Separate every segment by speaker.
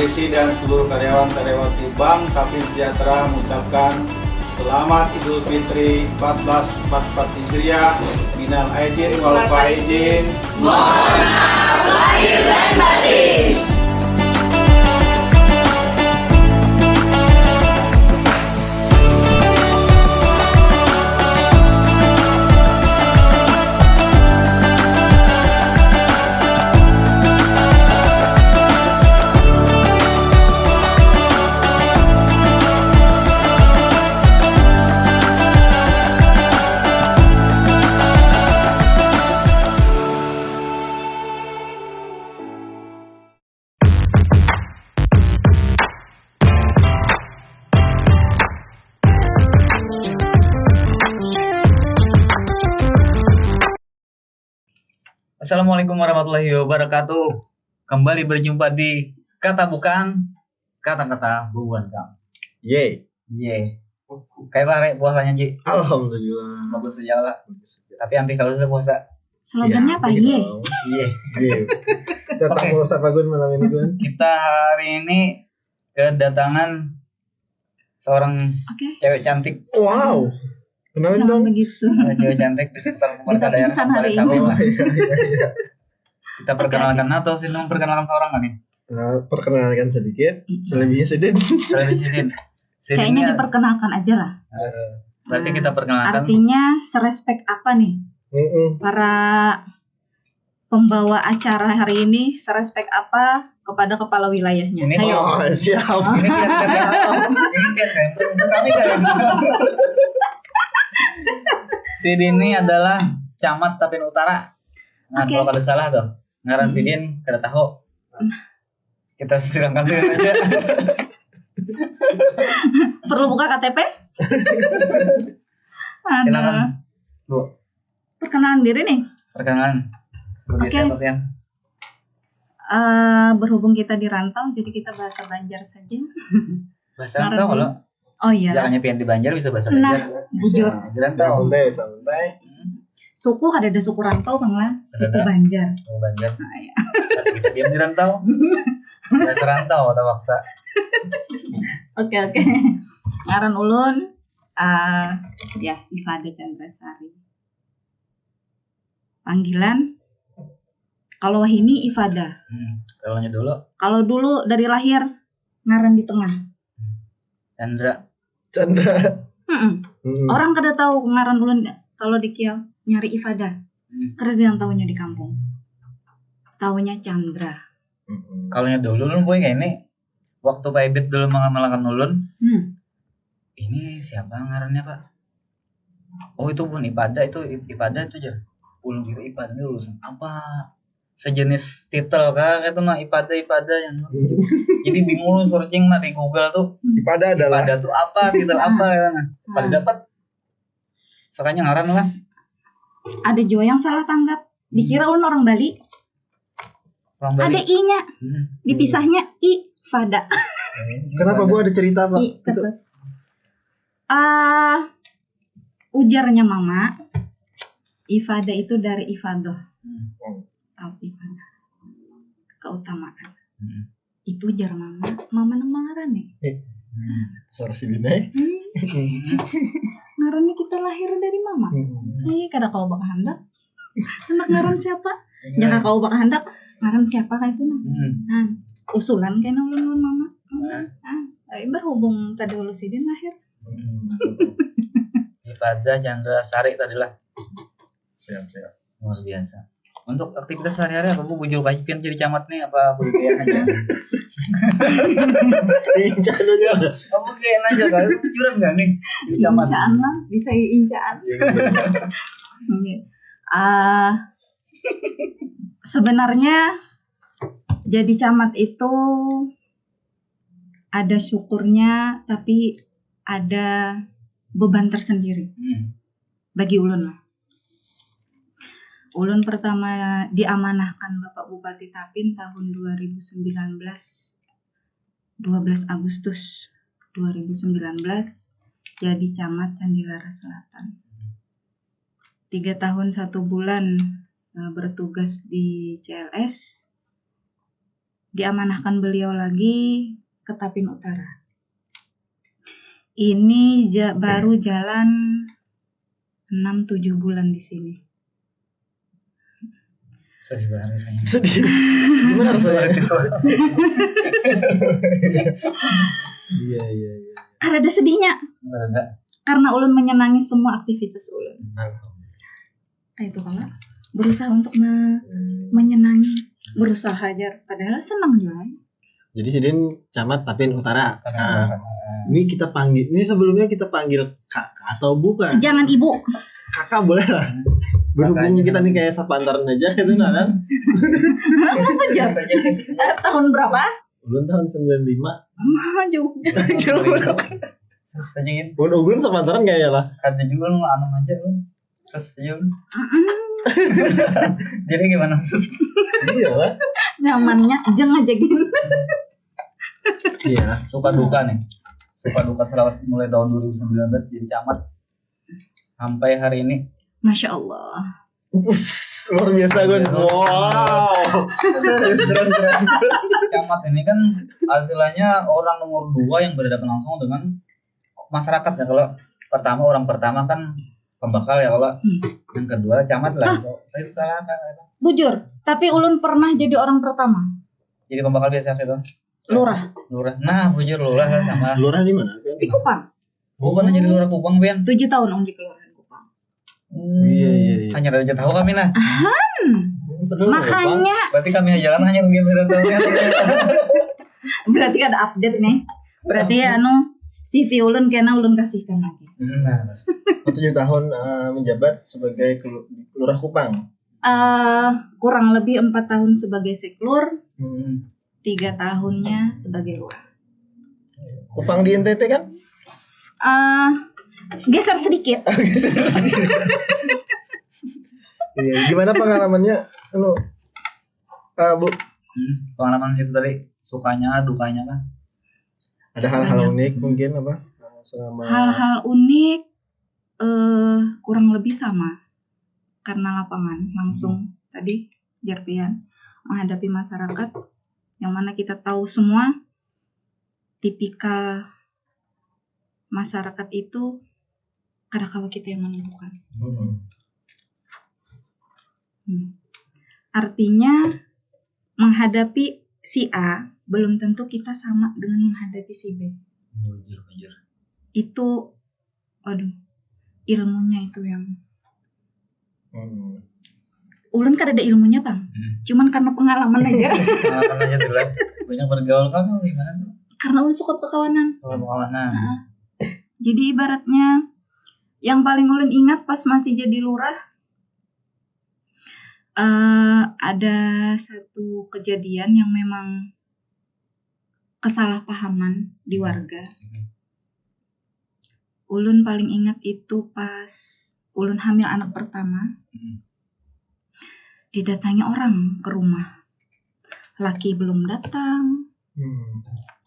Speaker 1: Nutrisi dan seluruh karyawan-karyawati Bank Tapin Sejahtera mengucapkan Selamat Idul Fitri 1444 Hijriah. Minal aidin wal faizin.
Speaker 2: Mohon maaf lahir dan batin.
Speaker 3: Assalamualaikum warahmatullahi wabarakatuh. Kembali berjumpa di Kata Bukan, Kata-Kata Bukan Kang.
Speaker 4: Yeay.
Speaker 3: Kayak bare puasanya Ji.
Speaker 4: Alhamdulillah.
Speaker 3: Bagus aja lah. Tapi hampir kalau sudah puasa.
Speaker 5: Slogannya apa ye?
Speaker 3: Iya.
Speaker 4: Datang puasa Gun malam ini Gun.
Speaker 3: Kita hari ini kedatangan seorang cewek cantik.
Speaker 4: Wow. Kenalin
Speaker 5: Jangan
Speaker 4: dong.
Speaker 5: begitu.
Speaker 3: Cewek cantik di sekitar
Speaker 5: Bisa
Speaker 3: daerah.
Speaker 5: pingsan hari
Speaker 3: Tahu.
Speaker 5: ini.
Speaker 4: Iya.
Speaker 3: Kita perkenalkan atau sih memperkenalkan seorang kan nih?
Speaker 4: Perkenalkan sedikit. Selebihnya sedikit.
Speaker 3: Sidin.
Speaker 5: Kayaknya diperkenalkan aja lah.
Speaker 3: Berarti kita perkenalkan.
Speaker 5: Artinya serespek apa nih para pembawa acara hari ini? Serespek apa kepada kepala wilayahnya?
Speaker 3: Ini
Speaker 5: Ayo.
Speaker 4: Oh, siap.
Speaker 3: Ini kan untuk kami kan. Sidin ini adalah camat Tapin Utara. Nah, kalau ada salah tuh, ngaran Sidin kada tahu. Kita silangkan Sidin aja.
Speaker 5: Perlu buka KTP?
Speaker 3: Silakan. Bu,
Speaker 5: Perkenalan diri nih.
Speaker 3: perkenalan. Sebagai siapa Tian?
Speaker 5: Berhubung kita di rantau, jadi kita bahasa Banjar saja.
Speaker 3: Bahasa rantau kalau
Speaker 5: Oh iya.
Speaker 3: jangan nyepian di Banjar bisa bahasa
Speaker 5: Nah,
Speaker 3: Banjar.
Speaker 5: bujur.
Speaker 3: Di rantau.
Speaker 4: Santai.
Speaker 5: Suku ada suku rantau Bang lah, suku
Speaker 3: Ada.
Speaker 5: Banjar.
Speaker 3: Oh, Banjar.
Speaker 5: Nah, iya.
Speaker 3: Kita diam di rantau. Bahasa rantau atau paksa.
Speaker 5: Oke. Ngaran ulun ya Ifada Chandrasari. Panggilan kalau ini Ifada.
Speaker 3: Kalaunya dulu
Speaker 5: Kalau dulu dari lahir ngaran di tengah.
Speaker 3: Chandra.
Speaker 5: Orang kada tahu ngaran ulun kalau di Kiau nyari Ifada. Kada ada yang tahunya di kampung. Tahunya Chandra.
Speaker 3: Kalaunya dulu ulun boy kayak ini waktu Pak Ibit dulu mengamalkan ulun. Ini siapa ngarannya Pak? Oh itu pun Ipada itu aja. Ulun kira Ipada ini lulusan apa? Sejenis titel kah itu nah Ipada yang. Jadi bingung searching nah di Google tuh.
Speaker 4: Ipada adalah
Speaker 3: Ipada tuh apa? Titel apa ya nah. Pada dapat. Sekanya ngaran lah.
Speaker 5: Ada juga yang salah tanggap. Dikira ulun orang Bali.
Speaker 3: Orang Bali.
Speaker 5: Ada I-nya. Dipisahnya Ifada.
Speaker 4: Kenapa gua ada cerita Pak?
Speaker 5: I,
Speaker 4: Itu.
Speaker 5: Ujarnya Mama, Ifada itu dari Ifadoh. Tahu Ifada. Keutamaan. Itu ujar Mama. Mama nama ngaran nih.
Speaker 4: Suara si Binai.
Speaker 5: Ngarannya kita lahir dari Mama. Kada kau bakal hendak. Anak ngaran siapa? Jangan kau bakal hendak. Ngaran siapa kayak itu nah. Usulan kayaknya ulun Mama. Berhubung tadi ulu Sidin lahir.
Speaker 3: Ipada Chandra Sari tadi lah.
Speaker 4: Siap.
Speaker 3: Luar biasa. Untuk aktivitas sehari-hari apa Bu? Bujur kajian jadi camat nih apa bujuran aja?
Speaker 4: Incan aja.
Speaker 3: Kamu kayak aja kan? Bujuran nggak nih? Jadi camat.
Speaker 5: Incaan lah, bisa incaan. Sebenarnya jadi camat itu ada syukurnya, tapi ada beban tersendiri bagi ulun lah. Ulun pertama diamanahkan Bapak Bupati Tapin tahun 2019, 12 Agustus 2019 jadi camat Candilara Selatan. 3 tahun 1 bulan bertugas di CLS. diamanahkan beliau lagi ke Tapin Utara. Ini baru jalan 6-7 bulan di sini.
Speaker 3: Sedih banget rasanya.
Speaker 4: Sedih. Gimana rasanya? Iya.
Speaker 5: Karena ada sedihnya.
Speaker 3: Ada.
Speaker 5: Karena ulun menyenangi semua aktivitas ulun. Nah, itu kalau berusaha untuk menyenangi, berusaha aja, padahal senang juga.
Speaker 4: Jadi Sidin camat Tapin Utara sekarang. Ini kita panggil, ini sebelumnya kita panggil kakak atau bukan?
Speaker 5: Jangan ibu.
Speaker 4: Kakak boleh lah. Berhubung kita nih kayak sepantaran aja gitu kan?
Speaker 5: Apa Jar? Tahun berapa?
Speaker 4: Ulun tahun 95.
Speaker 5: Jauh.
Speaker 3: Ses aja gitu.
Speaker 4: Ulun sepantaran kayaknya lah.
Speaker 3: Kata juga lu anu aja lu. Ses aja lu. Jadi gimana ses?
Speaker 4: Iya lah.
Speaker 5: Nyamannya jeng aja gitu.
Speaker 4: Iya.
Speaker 3: Suka duka nih. Suka duka selawas mulai tahun 2019 jadi camat sampai hari ini.
Speaker 5: Masya Allah.
Speaker 4: Luar biasa Gun. Wow. Keren.
Speaker 3: Camat ini kan hasilnya orang nomor 2 yang berhadapan langsung dengan masyarakat ya. Kalau orang pertama kan pembakal ya, kalau yang kedua camat lah. Itu salah kan?
Speaker 5: Bujur, tapi ulun pernah jadi orang pertama.
Speaker 3: Jadi pembakal biasa gitu.
Speaker 5: Lurah.
Speaker 3: Nah, bujur lurah lah sama.
Speaker 4: Lurah di mana?
Speaker 5: Di Kupang.
Speaker 3: Bukan jadi lurah Kupang, Ben.
Speaker 5: 7 tahun om di Kelurahan Kupang.
Speaker 4: Iya.
Speaker 3: Hanya aja tahu kami nah.
Speaker 5: Makanya
Speaker 3: Berarti kami jalan hanya mungkin tahu.
Speaker 5: berarti ada update nih. Berarti CV ulun kena ulun kasihkan lagi.
Speaker 3: Nah,
Speaker 4: 7 tahun menjabat sebagai Lurah Kupang.
Speaker 5: Kurang lebih 4 tahun sebagai seklur,
Speaker 4: 3
Speaker 5: 3 tahunnya sebagai lurah.
Speaker 4: Kupang di NTT kan?
Speaker 5: Geser sedikit.
Speaker 4: Iya, gimana pengalamannya? Bu,
Speaker 3: pengalaman itu tadi sukanya, dukanya kan.
Speaker 4: ada hal-hal unik mungkin apa? Selama
Speaker 5: Hal-hal unik kurang lebih sama. Karena lapangan langsung tadi Jarpian menghadapi masyarakat yang mana kita tahu semua tipikal masyarakat itu kadang-kala kita yang menentukan. Artinya menghadapi si A belum tentu kita sama dengan menghadapi si B.
Speaker 3: Bujur.
Speaker 5: Itu ilmunya itu yang ulun kan ada ilmunya bang, cuman karena pengalaman aja.
Speaker 3: Pengalaman aja tuh lah. Banyak bergaul kan gimana tuh?
Speaker 5: Karena ulun suka perkawanan.
Speaker 3: Pengalaman.
Speaker 5: Jadi ibaratnya yang paling ulun ingat pas masih jadi lurah, ada satu kejadian yang memang kesalahpahaman di warga. Ulun paling ingat itu pas ulun hamil anak pertama. Didatangi orang ke rumah. Laki belum datang.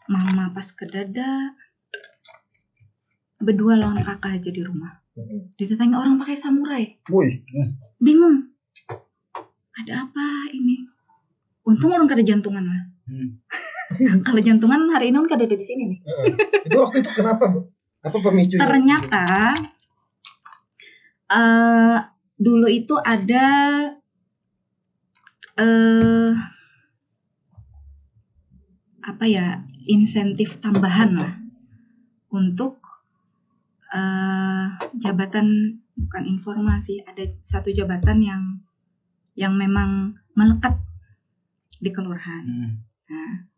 Speaker 5: Mama pas ke dada. Berdua lawan kakak aja di rumah. Didatangi orang pakai samurai. Bingung. Ada apa ini? Untung orang kada jantungan lah. Kalau jantungan hari ini kan kada ada di sini nih.
Speaker 4: Itu waktu itu kenapa, Bu? Atau pemicunya?
Speaker 5: Ternyata dulu itu ada insentif tambahan lah untuk jabatan, bukan informasi, ada satu jabatan yang memang melekat di kelurahan. Nah,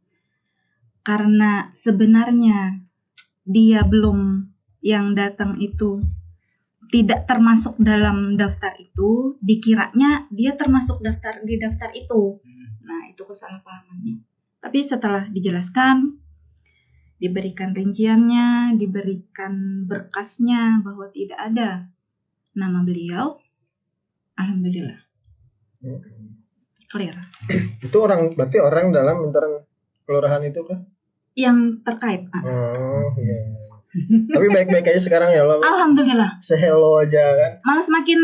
Speaker 5: karena sebenarnya dia belum yang datang itu tidak termasuk dalam daftar itu, dikiranya dia termasuk di daftar itu. Nah, itu kesalahpahamannya. Tapi setelah dijelaskan, diberikan rinciannya, diberikan berkasnya bahwa tidak ada nama beliau, alhamdulillah clear.
Speaker 4: Itu berarti orang dalam lingkaran kelurahan itu kan?
Speaker 5: Yang terkait.
Speaker 4: Iya. Tapi baik-baik aja sekarang ya Allah.
Speaker 5: Alhamdulillah.
Speaker 4: Hello aja kan.
Speaker 5: Malah semakin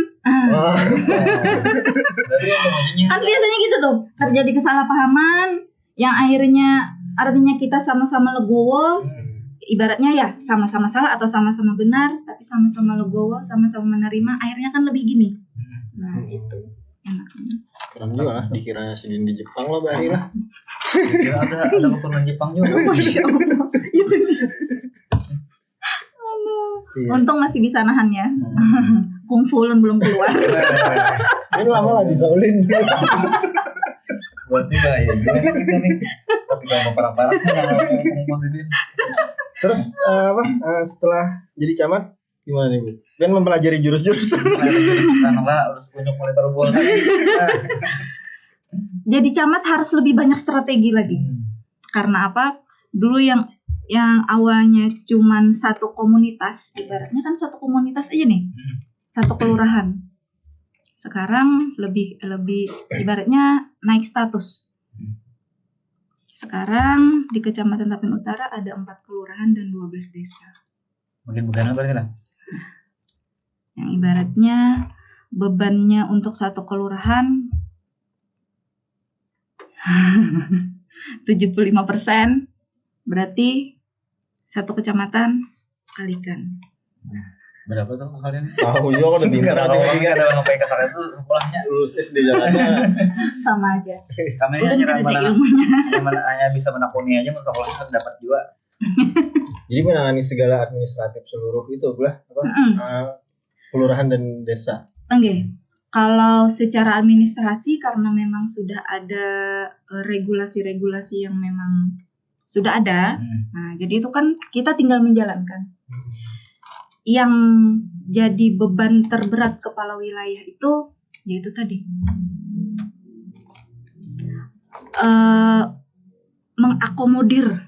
Speaker 5: kan biasanya gitu tuh, terjadi kesalahpahaman, yang akhirnya artinya kita sama-sama legowo, ibaratnya ya sama-sama salah atau sama-sama benar, tapi sama-sama legowo, sama-sama menerima, akhirnya kan lebih gini. Nah itu enaknya.
Speaker 4: Keren juga lah, dikira sedih di Jepang loh Bari lah.
Speaker 3: Kira ada keturunan Jepang juga.
Speaker 5: Masya Allah, itu nih.
Speaker 4: Iya.
Speaker 5: Untung masih bisa nahan ya. Kungfu belum keluar.
Speaker 4: Ini lama lah di Shaolin.
Speaker 3: Berarti bahaya juga kan kita nih. Tapi kalau parah-parah ngomong positif.
Speaker 4: Terus setelah jadi camat gimana nih Bu? Ben mempelajari jurus-jurus.
Speaker 3: Karena harus kunyuk mulai berubah.
Speaker 5: Jadi camat harus lebih banyak strategi lagi. Karena apa? Dulu yang awalnya cuman satu komunitas, ibaratnya kan satu komunitas aja nih. Satu kelurahan. Sekarang lebih ibaratnya naik status. Sekarang di Kecamatan Tapin Utara ada 4 kelurahan dan 12 desa.
Speaker 3: Makin bukan berarti lah.
Speaker 5: Yang ibaratnya bebannya untuk satu kelurahan 75%, berarti satu kecamatan kalikan.
Speaker 3: Berapa tuh kalian?
Speaker 4: Tahu juga udah pintar
Speaker 3: Kalau nggak ada sampai ke sana tuh sekolahnya
Speaker 4: lulus SD jalannya.
Speaker 5: Sama aja.
Speaker 3: Kami
Speaker 5: Udah
Speaker 3: hanya
Speaker 5: nggak ada ilmunya.
Speaker 3: hanya bisa menakuni aja, masuk sekolahnya dapat juga.
Speaker 4: Jadi menangani segala administratif seluruh itu belah kelurahan dan desa.
Speaker 5: Oke. Kalau secara administrasi karena memang sudah ada regulasi-regulasi yang memang sudah ada. Nah, jadi itu kan kita tinggal menjalankan. Yang jadi beban terberat kepala wilayah itu yaitu tadi mengakomodir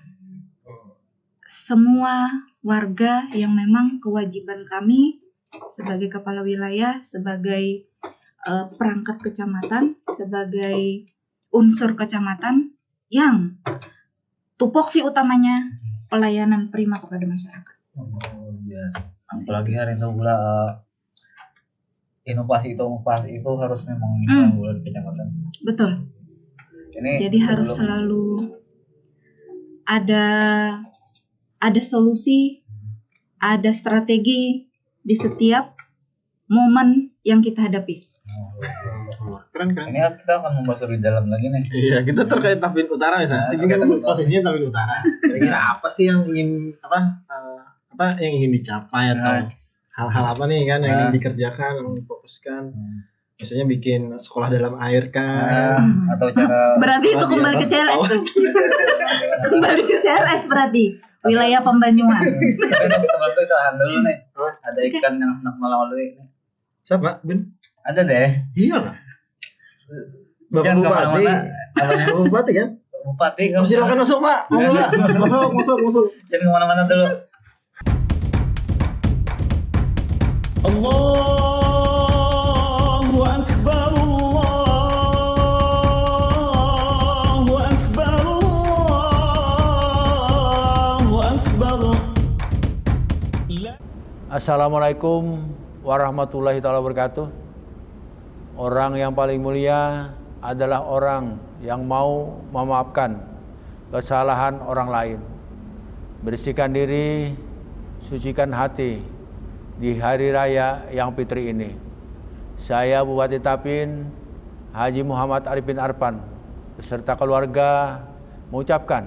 Speaker 5: semua warga yang memang kewajiban kami sebagai kepala wilayah, sebagai perangkat kecamatan, sebagai unsur kecamatan yang tupoksi utamanya pelayanan prima kepada masyarakat.
Speaker 3: Biasa. Apalagi hari itu pula inovasi itu harus memang di kecamatan.
Speaker 5: Betul.
Speaker 3: Ini
Speaker 5: jadi harus selalu ada solusi, ada strategi di setiap momen yang kita hadapi.
Speaker 4: Keren.
Speaker 3: Ini kita akan membahas lebih dalam lagi nih.
Speaker 4: Iya, kita terkait Tapin Utara misalnya. Sini kan posisinya Tapin Utara. Kira-kira apa sih yang ingin apa yang ingin dicapai atau hal-hal apa nih kan yang ingin dikerjakan, yang difokuskan? Misalnya bikin sekolah dalam air kan,
Speaker 3: atau cara
Speaker 5: berarti itu kembali ke CLS tuh. Kembali ke CLS berarti wilayah Pembanyuan.
Speaker 3: Sebelum itu tahan dulu nih. Ada ikan yang hendak melalui.
Speaker 4: Siapa? Ben?
Speaker 3: Ada deh.
Speaker 4: Iya nggak? Bapak Bupati. Bapak Bupati kan?
Speaker 3: Bupati.
Speaker 4: Silakan masuk Pak. Masuk.
Speaker 3: Jangan kemana-mana dulu.
Speaker 6: Allahu Akbar, Allahu Akbar, Allahu Akbar. Assalamualaikum warahmatullahi wabarakatuh. Orang yang paling mulia adalah orang yang mau memaafkan kesalahan orang lain, bersihkan diri, sucikan hati di hari raya yang fitri ini. Saya Bupati Tapin, Haji Muhammad Arifin Arpan, beserta keluarga mengucapkan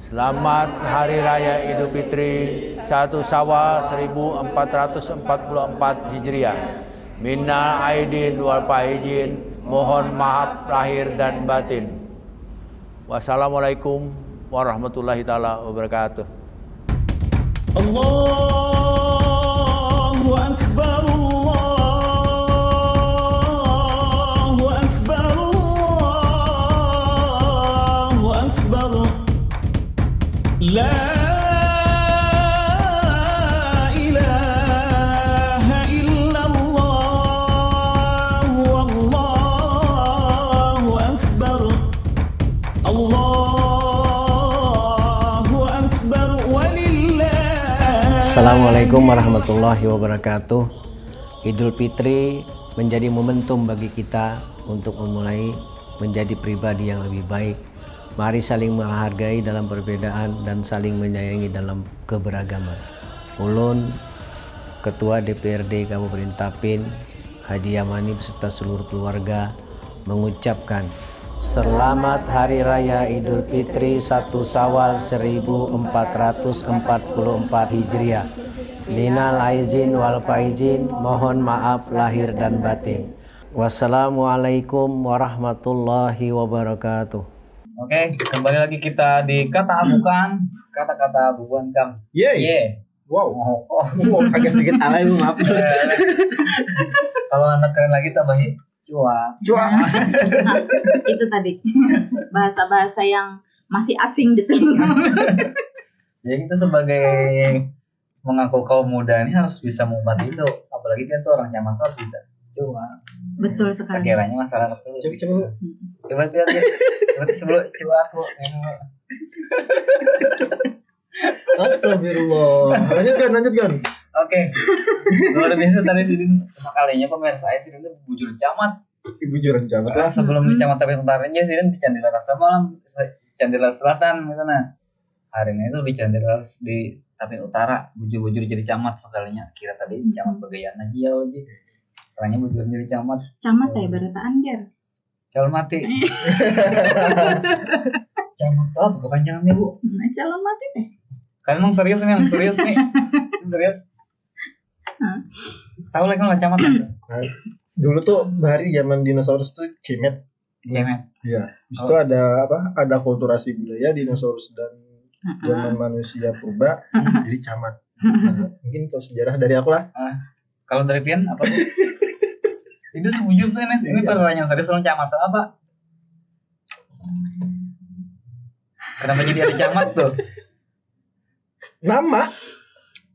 Speaker 6: selamat Hari Raya Idul Fitri 1 Syawal 1444 Hijriah. Minal aidin wal faizin, mohon maaf lahir dan batin. Wassalamualaikum warahmatullahi taala wabarakatuh. Allahu Akbar, Allahu Akbar, Allahu Akbar. La ilaha illallah, wallahu akbar, Allahu akbar, walillah.
Speaker 7: Assalamualaikum warahmatullahi wabarakatuh. Idul Fitri menjadi momentum bagi kita untuk memulai menjadi pribadi yang lebih baik, Mari saling menghargai dalam perbedaan dan saling menyayangi dalam keberagaman. Ulun, Ketua DPRD Kabupaten Tapin, Haji Yamani beserta seluruh keluarga mengucapkan Selamat Hari Raya Idul Fitri 1 Syawal 1444 Hijriah. Minal aizin wal faizin, mohon maaf lahir dan batin. Wassalamualaikum warahmatullahi wabarakatuh.
Speaker 3: Oke, kembali lagi kita di Kata Bukan, kata-kata bukan Kang.
Speaker 4: Yeay. Wow.
Speaker 3: Oh.
Speaker 4: Agak sedikit alay, maaf.
Speaker 3: Kalau anak keren lagi tambahin cuak.
Speaker 5: Itu tadi bahasa-bahasa yang masih asing di telinga.
Speaker 3: Ya kita sebagai mengaku kaum muda ini harus bisa mengubah itu. Apalagi kan seorang camat harus bisa cuak.
Speaker 5: Betul sekali.
Speaker 3: Sekiranya masyarakat itu. Coba sebelum cuak lu.
Speaker 4: Astagfirullah. Lanjutkan.
Speaker 3: Oke. Luar biasa tadi Sidin sekalinya pemirsa saya Sidin itu bujur camat.
Speaker 4: Bujur camat.
Speaker 3: Karena sebelum di Camat Tapin Utaranya Sidin di Candilar Malam, Candilar Selatan gitu nah. Hari ini itu di Candilar di Tapin Utara bujur-bujur jadi camat sekalinya. Kira tadi camat Pegayaan aja ya Oji. Soalnya bujur jadi camat.
Speaker 5: Camat ya berata anjar.
Speaker 3: Calon mati. Camat tuh apa kepanjangannya Bu?
Speaker 5: Nah, calon mati teh.
Speaker 3: Kalian emang serius nih, serius. Tahu lagi nggak camat?
Speaker 4: Dulu tuh hari zaman dinosaurus tuh cimet. Iya. Habis itu ada apa? Ada akulturasi budaya dinosaurus dan zaman manusia purba jadi camat. Mungkin itu sejarah dari aku lah.
Speaker 3: Kalau dari Pian apa? Itu sebujur tuh ini pertanyaan serius soal camat tuh apa? Kenapa jadi ada camat tuh?
Speaker 4: Nama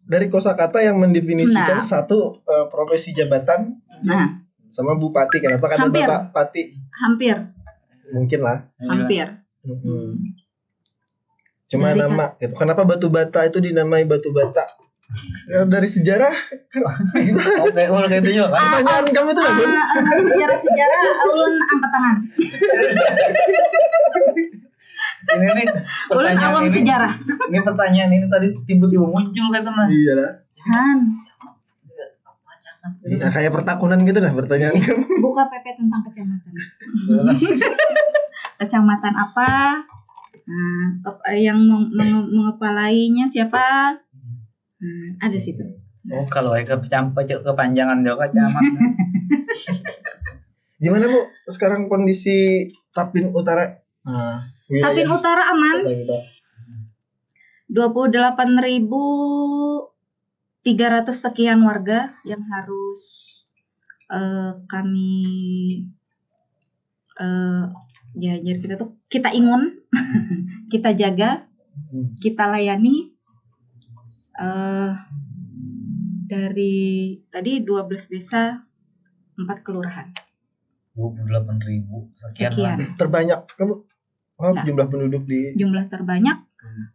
Speaker 4: dari kosakata yang mendefinisikan satu profesi jabatan. Sama bupati. Kenapa kata Bapak Pati?
Speaker 5: Hampir.
Speaker 4: Mungkin lah.
Speaker 5: Hampir.
Speaker 4: Cuma dari nama gitu. Kenapa batu bata itu dinamai batu bata? Dari sejarah.
Speaker 3: Oke, kayak itu ya.
Speaker 4: Pertanyaan kamu tuh
Speaker 5: sejarah ulun angkat tangan.
Speaker 3: Ini pertanyaan
Speaker 5: awam
Speaker 3: ini.
Speaker 5: Sejarah.
Speaker 3: Ini pertanyaan ini tadi tiba-tiba muncul kayak tenan.
Speaker 4: Iya lah.
Speaker 3: Iya,
Speaker 4: kayak pertakunan gitu lah pertanyaan kamu.
Speaker 5: Buka PP tentang kecamatan. Kecamatan apa? Yang mengepalainya siapa? Ada situ.
Speaker 3: Oh, kalau kepanjangan juga camat.
Speaker 4: Gimana Bu? Sekarang kondisi Tapin Utara?
Speaker 5: Tapin Utara aman. 28.300 sekian warga yang harus kami jadi kita ingun, kita jaga, kita layani dari tadi 12 desa 4 kelurahan.
Speaker 3: 28.000
Speaker 5: sekian.
Speaker 4: Terbanyak kamu jumlah penduduk di
Speaker 5: jumlah terbanyak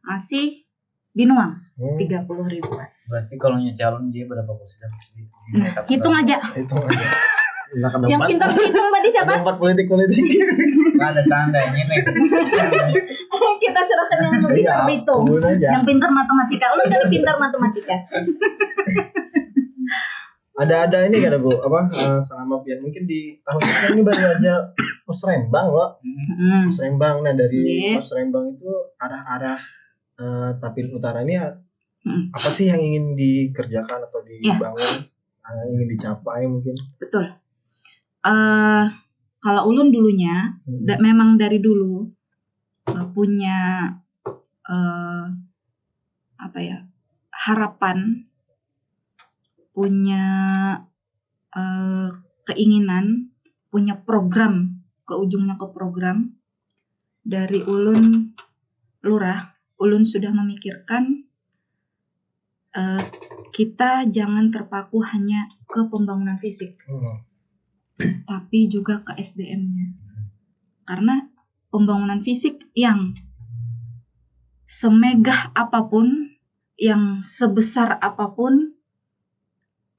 Speaker 5: masih Binuang 30.000-an.
Speaker 3: Berarti kalau nyalon dia berapa kursi?
Speaker 5: Hitung aja. Yang pintar hitung tadi siapa?
Speaker 4: Ada 4 politik.
Speaker 3: Ada santai ini nih.
Speaker 5: Kita serahkan yang pintar hitung. Yang pintar matematika. Ulun kan pintar matematika.
Speaker 4: Ada ini kan Bu, selama Pian mungkin di tahun ini baru aja pos Rembang loh. Pos Rembang. Nah dari pos Rembang itu arah Tapin Utara ini apa sih yang ingin dikerjakan atau dibangun, yang ingin dicapai mungkin?
Speaker 5: Betul. Kalau ulun dulunya memang dari dulu punya harapan, punya keinginan, punya program, ke ujungnya ke program. Dari ulun lurah, ulun sudah memikirkan kita jangan terpaku hanya ke pembangunan fisik, tapi juga ke SDM-nya. Karena pembangunan fisik yang semegah apapun, yang sebesar apapun,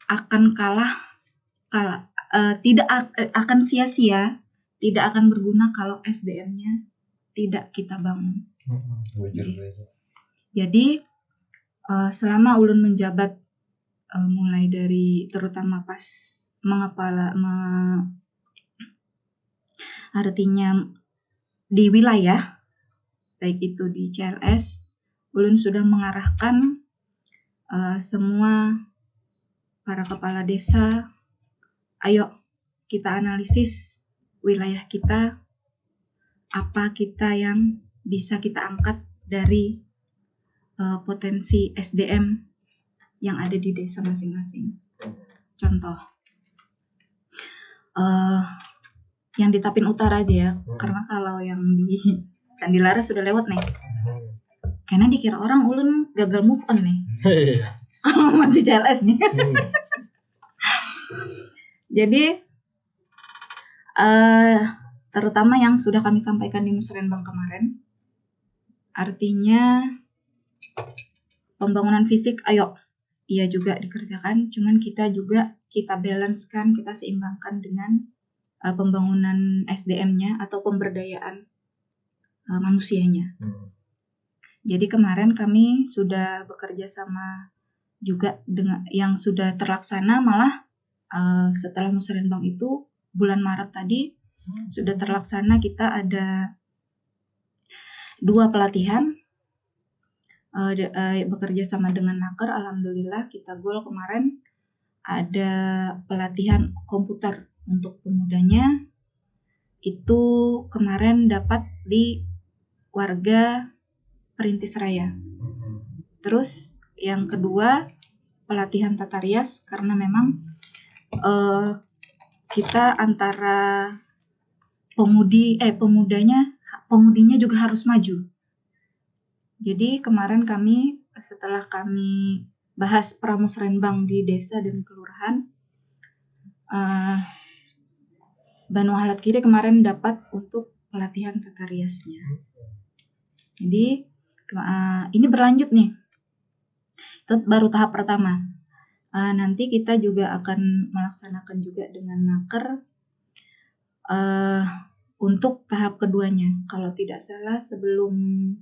Speaker 5: akan tidak akan sia-sia, tidak akan berguna kalau SDM-nya tidak kita bangun.
Speaker 3: Bujur.
Speaker 5: Jadi selama ulun menjabat mulai dari terutama pas artinya di wilayah baik itu di CLS, ulun sudah mengarahkan semua para kepala desa, ayo kita analisis wilayah kita, apa kita yang bisa kita angkat dari potensi SDM yang ada di desa masing-masing. Contoh, yang di Tapin Utara aja ya, karena kalau yang di Candilara sudah lewat nih. Karena dikira orang ulun gagal move on nih. Kalau masih CLS nih. Jadi terutama yang sudah kami sampaikan di Musrenbang kemarin, artinya pembangunan fisik ayo iya juga dikerjakan, cuman kita balancekan, kita seimbangkan dengan pembangunan SDM-nya atau pemberdayaan manusianya. Jadi kemarin kami sudah bekerja sama juga dengan yang sudah terlaksana, malah setelah Musrenbang itu bulan Maret tadi sudah terlaksana, kita ada 2 pelatihan bekerja sama dengan Naker. Alhamdulillah kita goal kemarin ada pelatihan komputer untuk pemudanya, itu kemarin dapat di warga Perintis Raya. Terus yang kedua pelatihan tata rias, karena memang kita antara pemudinya juga harus maju. Jadi kemarin kami setelah kami bahas pramusrenbang di desa dan kelurahan, Banu Halat Kiri kemarin dapat untuk pelatihan tata riasnya. Jadi ini berlanjut nih. Itu baru tahap pertama. Nanti kita juga akan melaksanakan juga dengan Naker untuk tahap keduanya. Kalau tidak salah sebelum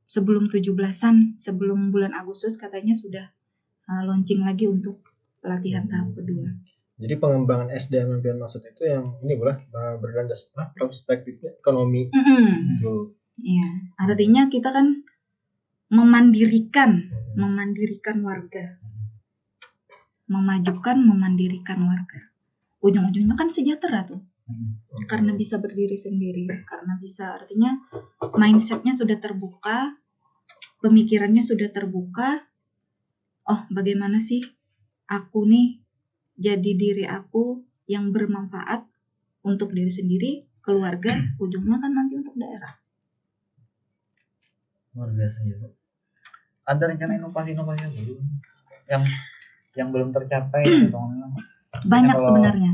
Speaker 5: 17-an, sebelum bulan Agustus katanya sudah launching lagi untuk pelatihan tahap kedua.
Speaker 4: Jadi pengembangan SDM yang maksud itu yang ini berlandas perspektifnya ekonomi. Gitu.
Speaker 5: Iya, artinya kita kan memandirikan warga, memandirikan warga. Ujung-ujungnya kan sejahtera tuh, karena bisa berdiri sendiri, karena bisa, artinya mindsetnya sudah terbuka, pemikirannya sudah terbuka. Oh, bagaimana sih aku nih jadi diri aku yang bermanfaat untuk diri sendiri, keluarga, ujungnya kan nanti untuk daerah.
Speaker 3: Luar biasa ya. Ada rencana inovasi-inovasi dulu yang belum tercapai gitu.
Speaker 5: Banyak sebenarnya.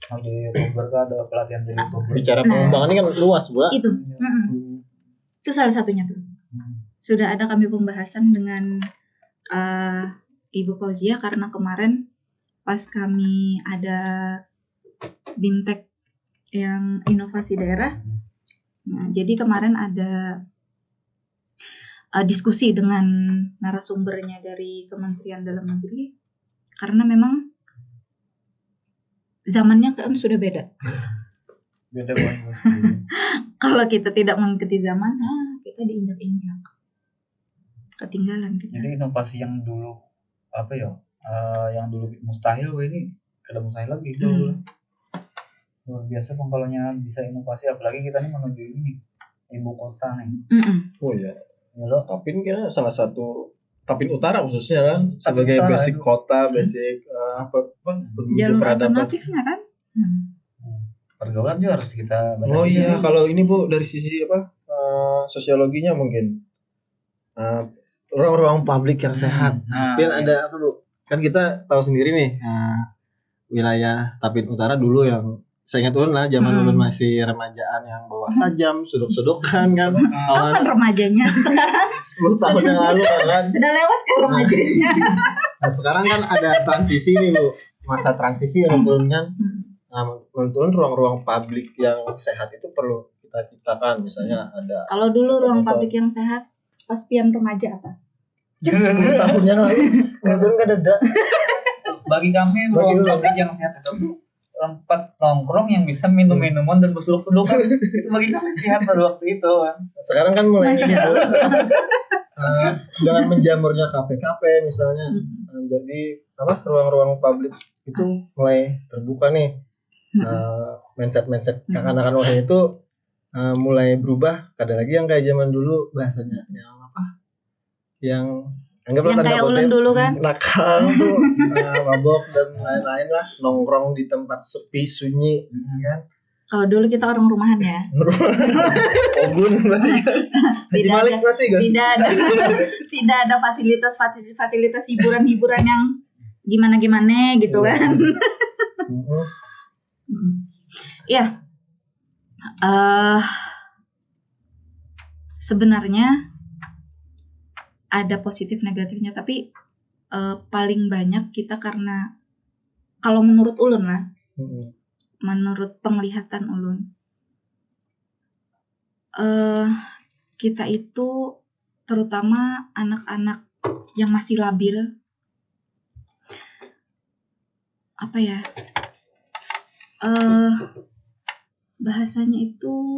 Speaker 3: Mau jadi YouTuber kan ada pelatihan jadi YouTuber.
Speaker 4: Bicara pengembangan ini kan luas, Bu.
Speaker 5: Itu. Itu salah satunya tuh. Sudah ada kami pembahasan dengan Ibu Fauzia, karena kemarin pas kami ada BIMTEK yang inovasi daerah. Nah, jadi kemarin ada diskusi dengan narasumbernya dari Kementerian Dalam Negeri, karena memang zamannya kan sudah beda.
Speaker 3: Beda banget.
Speaker 5: Kalau kita tidak mengikuti zaman, kita diinjak-injak, ketinggalan kita.
Speaker 3: Jadi inovasi yang dulu yang dulu mustahil, ini kada mustahil lagi gitu. Luar biasa pengkalaunya bisa inovasi, apalagi kita nih menuju ini nih, ibu kota nih.
Speaker 4: Oh iya.
Speaker 3: Halo.
Speaker 4: Tapin kira salah satu Tapin Utara khususnya kan
Speaker 3: Tapin
Speaker 4: sebagai
Speaker 3: Utara,
Speaker 4: basic
Speaker 3: itu.
Speaker 4: kota, basic
Speaker 5: Jalur
Speaker 4: peradaban.
Speaker 5: alternatifnya kan.
Speaker 3: Pergaulan juga harus kita batasi.
Speaker 4: Oh iya, kalau ini Bu dari sisi sosiologinya mungkin ruang-ruang publik yang sehat. Mungkin ada apa Bu? Kan kita tahu sendiri nih wilayah Tapin Utara dulu yang saya ingat ulun lah, zaman ulun masih remajaan yang bawa sajam, suduk-sudukan kan.
Speaker 5: Kapan remajanya? Sekarang
Speaker 4: 10 tahun yang lalu kan.
Speaker 5: sudah lewat kan remajanya.
Speaker 4: Nah, sekarang kan ada transisi nih Bu, masa transisi yang ulun kan. Nah, menurut ulun ruang-ruang publik yang sehat itu perlu kita ciptakan, misalnya ada.
Speaker 5: Kalau dulu ruang publik yang sehat pas pian remaja apa?
Speaker 4: 10 tahun yang lalu kemudian kan ada.
Speaker 3: Bagi kami ruang publik yang sehat itu tempat nongkrong yang bisa minum minuman dan bersuluk-sulukan. Itu bagi kami sehat pada waktu itu.
Speaker 4: Sekarang kan mulai dengan menjamurnya kafe-kafe misalnya, jadi ruang-ruang publik itu mulai terbuka nih. Mindset anak-anak orang itu mulai berubah. Ada lagi yang kayak zaman dulu bahasanya yang anggaplah
Speaker 5: yang kayak ulun dulu kan,
Speaker 4: nakal tuh, mabok dan lain-lain lah, nongkrong di tempat sepi sunyi kan.
Speaker 5: kalau dulu kita orang rumahan ya.
Speaker 4: Ogun Haji Malik masih kan?
Speaker 5: Tidak ada fasilitas hiburan yang gimana gitu kan. Ya, sebenarnya ada positif negatifnya, tapi paling banyak kita karena kalau menurut ulun lah, menurut penglihatan ulun, kita itu terutama anak-anak yang masih labil, bahasanya itu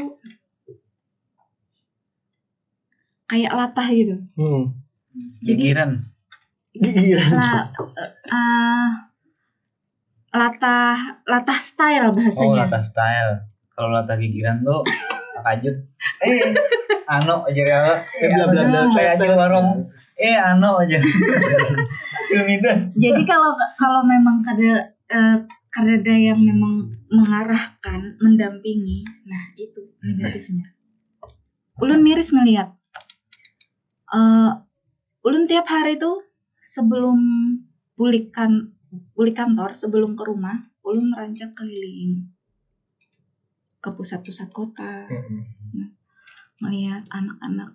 Speaker 5: kayak latah gitu.
Speaker 3: Gigiran.
Speaker 5: Latah style bahasanya.
Speaker 3: Oh, latah style. Kalau latah gigiran tuh takajut. Ano aja ya. Kayak aja warung. Ano aja.
Speaker 5: Jadi kalau memang ada yang memang mengarahkan, mendampingi, nah itu negatifnya. Ulun miris ngelihat. Ulun tiap hari tuh sebelum pulik kantor, sebelum ke rumah, ulun rancak keliling ke pusat-pusat kota, melihat anak-anak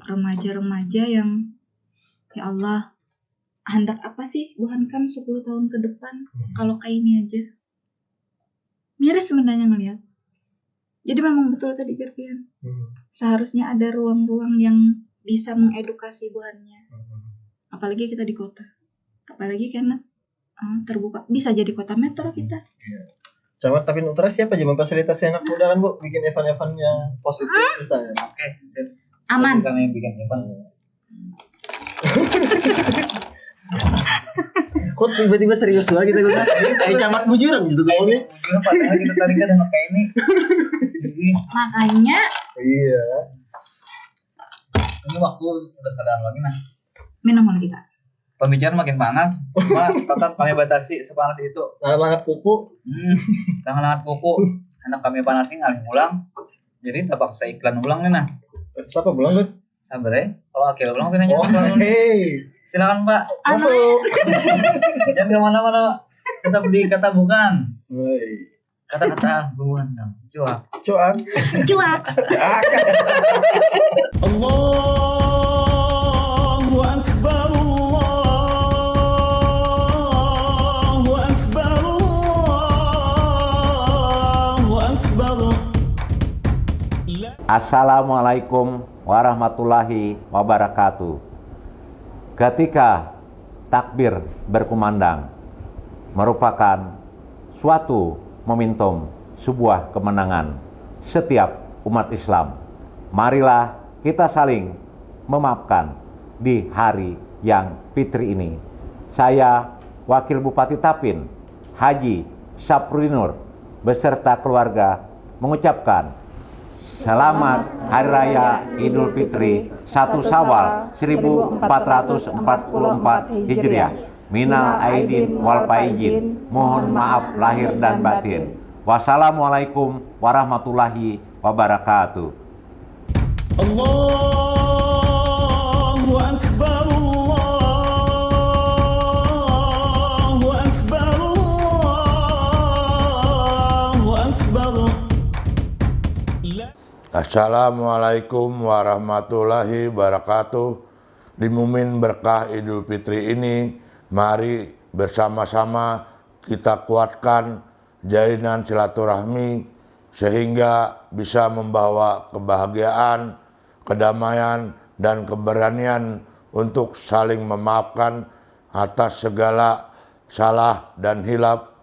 Speaker 5: remaja-remaja yang ya Allah, hendak apa sih Tuhan kan 10 tahun ke depan kalau kayak ini aja. Miris sebenarnya ngelihat. Jadi memang betul tadi Jerpian. Seharusnya ada ruang-ruang yang bisa mengedukasi buahnya. Apalagi kita di kota. Apalagi karena terbuka. Bisa jadi kota metro kita.
Speaker 4: Camat Tapin Utara siapa aja memfasilitasi anak muda kan Bu? Bikin event-event yang positif misalnya.
Speaker 3: Oke, sip.
Speaker 5: Aman.
Speaker 3: Kami yang bikin event.
Speaker 4: Kok tiba-tiba serius banget kita gue? Kayak camat bujuran gitu kan ini.
Speaker 3: Bujuran padahal kita tadi kan udah kayak ini.
Speaker 5: Makanya.
Speaker 4: Iya.
Speaker 3: Ini waktu udah sadar lagi nah.
Speaker 5: Minum lagi kita.
Speaker 3: Pembicaraan makin panas, cuma tetap kami batasi sepanas itu.
Speaker 4: Langat kuku.
Speaker 3: Langat kuku. Anak kami panasin ngalih ulang. Jadi tak paksa iklan ulang nih nah.
Speaker 4: Siapa ulang kan?
Speaker 3: Sabar ya. Kalau Akil ulang pinanya. Silakan Pak.
Speaker 4: Masuk.
Speaker 3: Jangan kemana-mana. Tetap di kata bukan. Kata-kata bukan. Cuak.
Speaker 8: Allahu Akbar, Allahu Akbar, Allahu Akbar.
Speaker 6: Assalamualaikum warahmatullahi wabarakatuh. Ketika takbir berkumandang merupakan suatu momentum sebuah kemenangan setiap umat Islam. Marilah kita saling memaafkan di hari yang fitri ini. Saya Wakil Bupati Tapin, Haji Saprinur beserta keluarga mengucapkan Selamat Hari Raya Idul Fitri 1 Syawal 1444 Hijriah. Minal aidin wal faizin. Mohon maaf lahir dan batin. Wassalamualaikum warahmatullahi wabarakatuh.
Speaker 8: Allahu Akbar, Allahu Akbar, Allahu Akbar.
Speaker 9: Assalamualaikum warahmatullahi wabarakatuh. Di momen berkah Idul Fitri ini, mari bersama-sama kita kuatkan jalinan silaturahmi sehingga bisa membawa kebahagiaan, kedamaian, dan keberanian untuk saling memaafkan atas segala salah dan hilaf.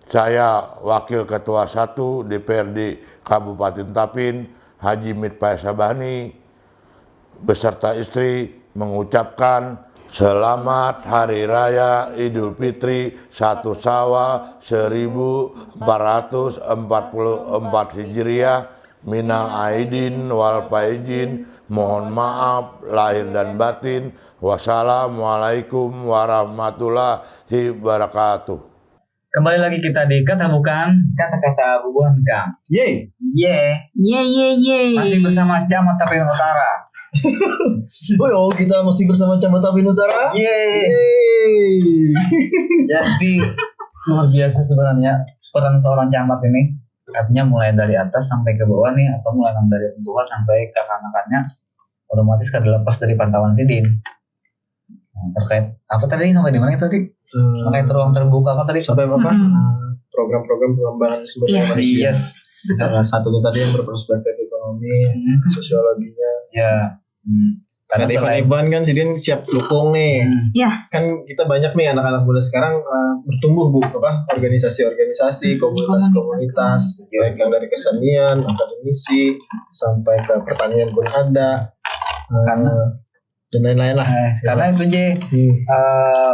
Speaker 9: Saya Wakil Ketua 1 DPRD Kabupaten Tapin, Haji Mitpaya Sabani, beserta istri mengucapkan Selamat Hari Raya Idul Fitri 1 Syawal 1444 Hijriah. Minal aidin wal faizin, mohon maaf lahir dan batin. Wassalamualaikum warahmatullahi wabarakatuh.
Speaker 3: Kembali lagi kita di Kata Bukan, kata-kata bukan Kang.
Speaker 4: Yeay.
Speaker 5: Ye.
Speaker 3: Masih bersama Camat Tapin Utara.
Speaker 4: Kita masih bersama Camat Tapin Utara.
Speaker 3: Yeay. Jadi luar biasa sebenarnya peran seorang camat ini. Artinya mulai dari atas sampai ke bawah nih, atau mulai dari tua sampai ke anak-anaknya, otomatis kan dilepas dari pantauan Sidin. Terkait apa tadi, sampai di mana tadi? Terkait ruang terbuka apa tadi?
Speaker 4: Sampai apa? Program-program pengembangan sumber daya manusia.
Speaker 3: Yes.
Speaker 4: Salah satunya tadi yang berperspektif ekonomi, sosiologinya.
Speaker 3: Ya. Karena
Speaker 4: event kan Sidin siap dukung nih.
Speaker 5: Ya.
Speaker 4: Kan kita banyak nih anak-anak muda sekarang bertumbuh organisasi-organisasi, komunitas-komunitas, baik yang dari kesenian, akademisi, sampai ke pertanian pun ada.
Speaker 3: Karena
Speaker 4: dan lain-lain lah.
Speaker 3: Karena itu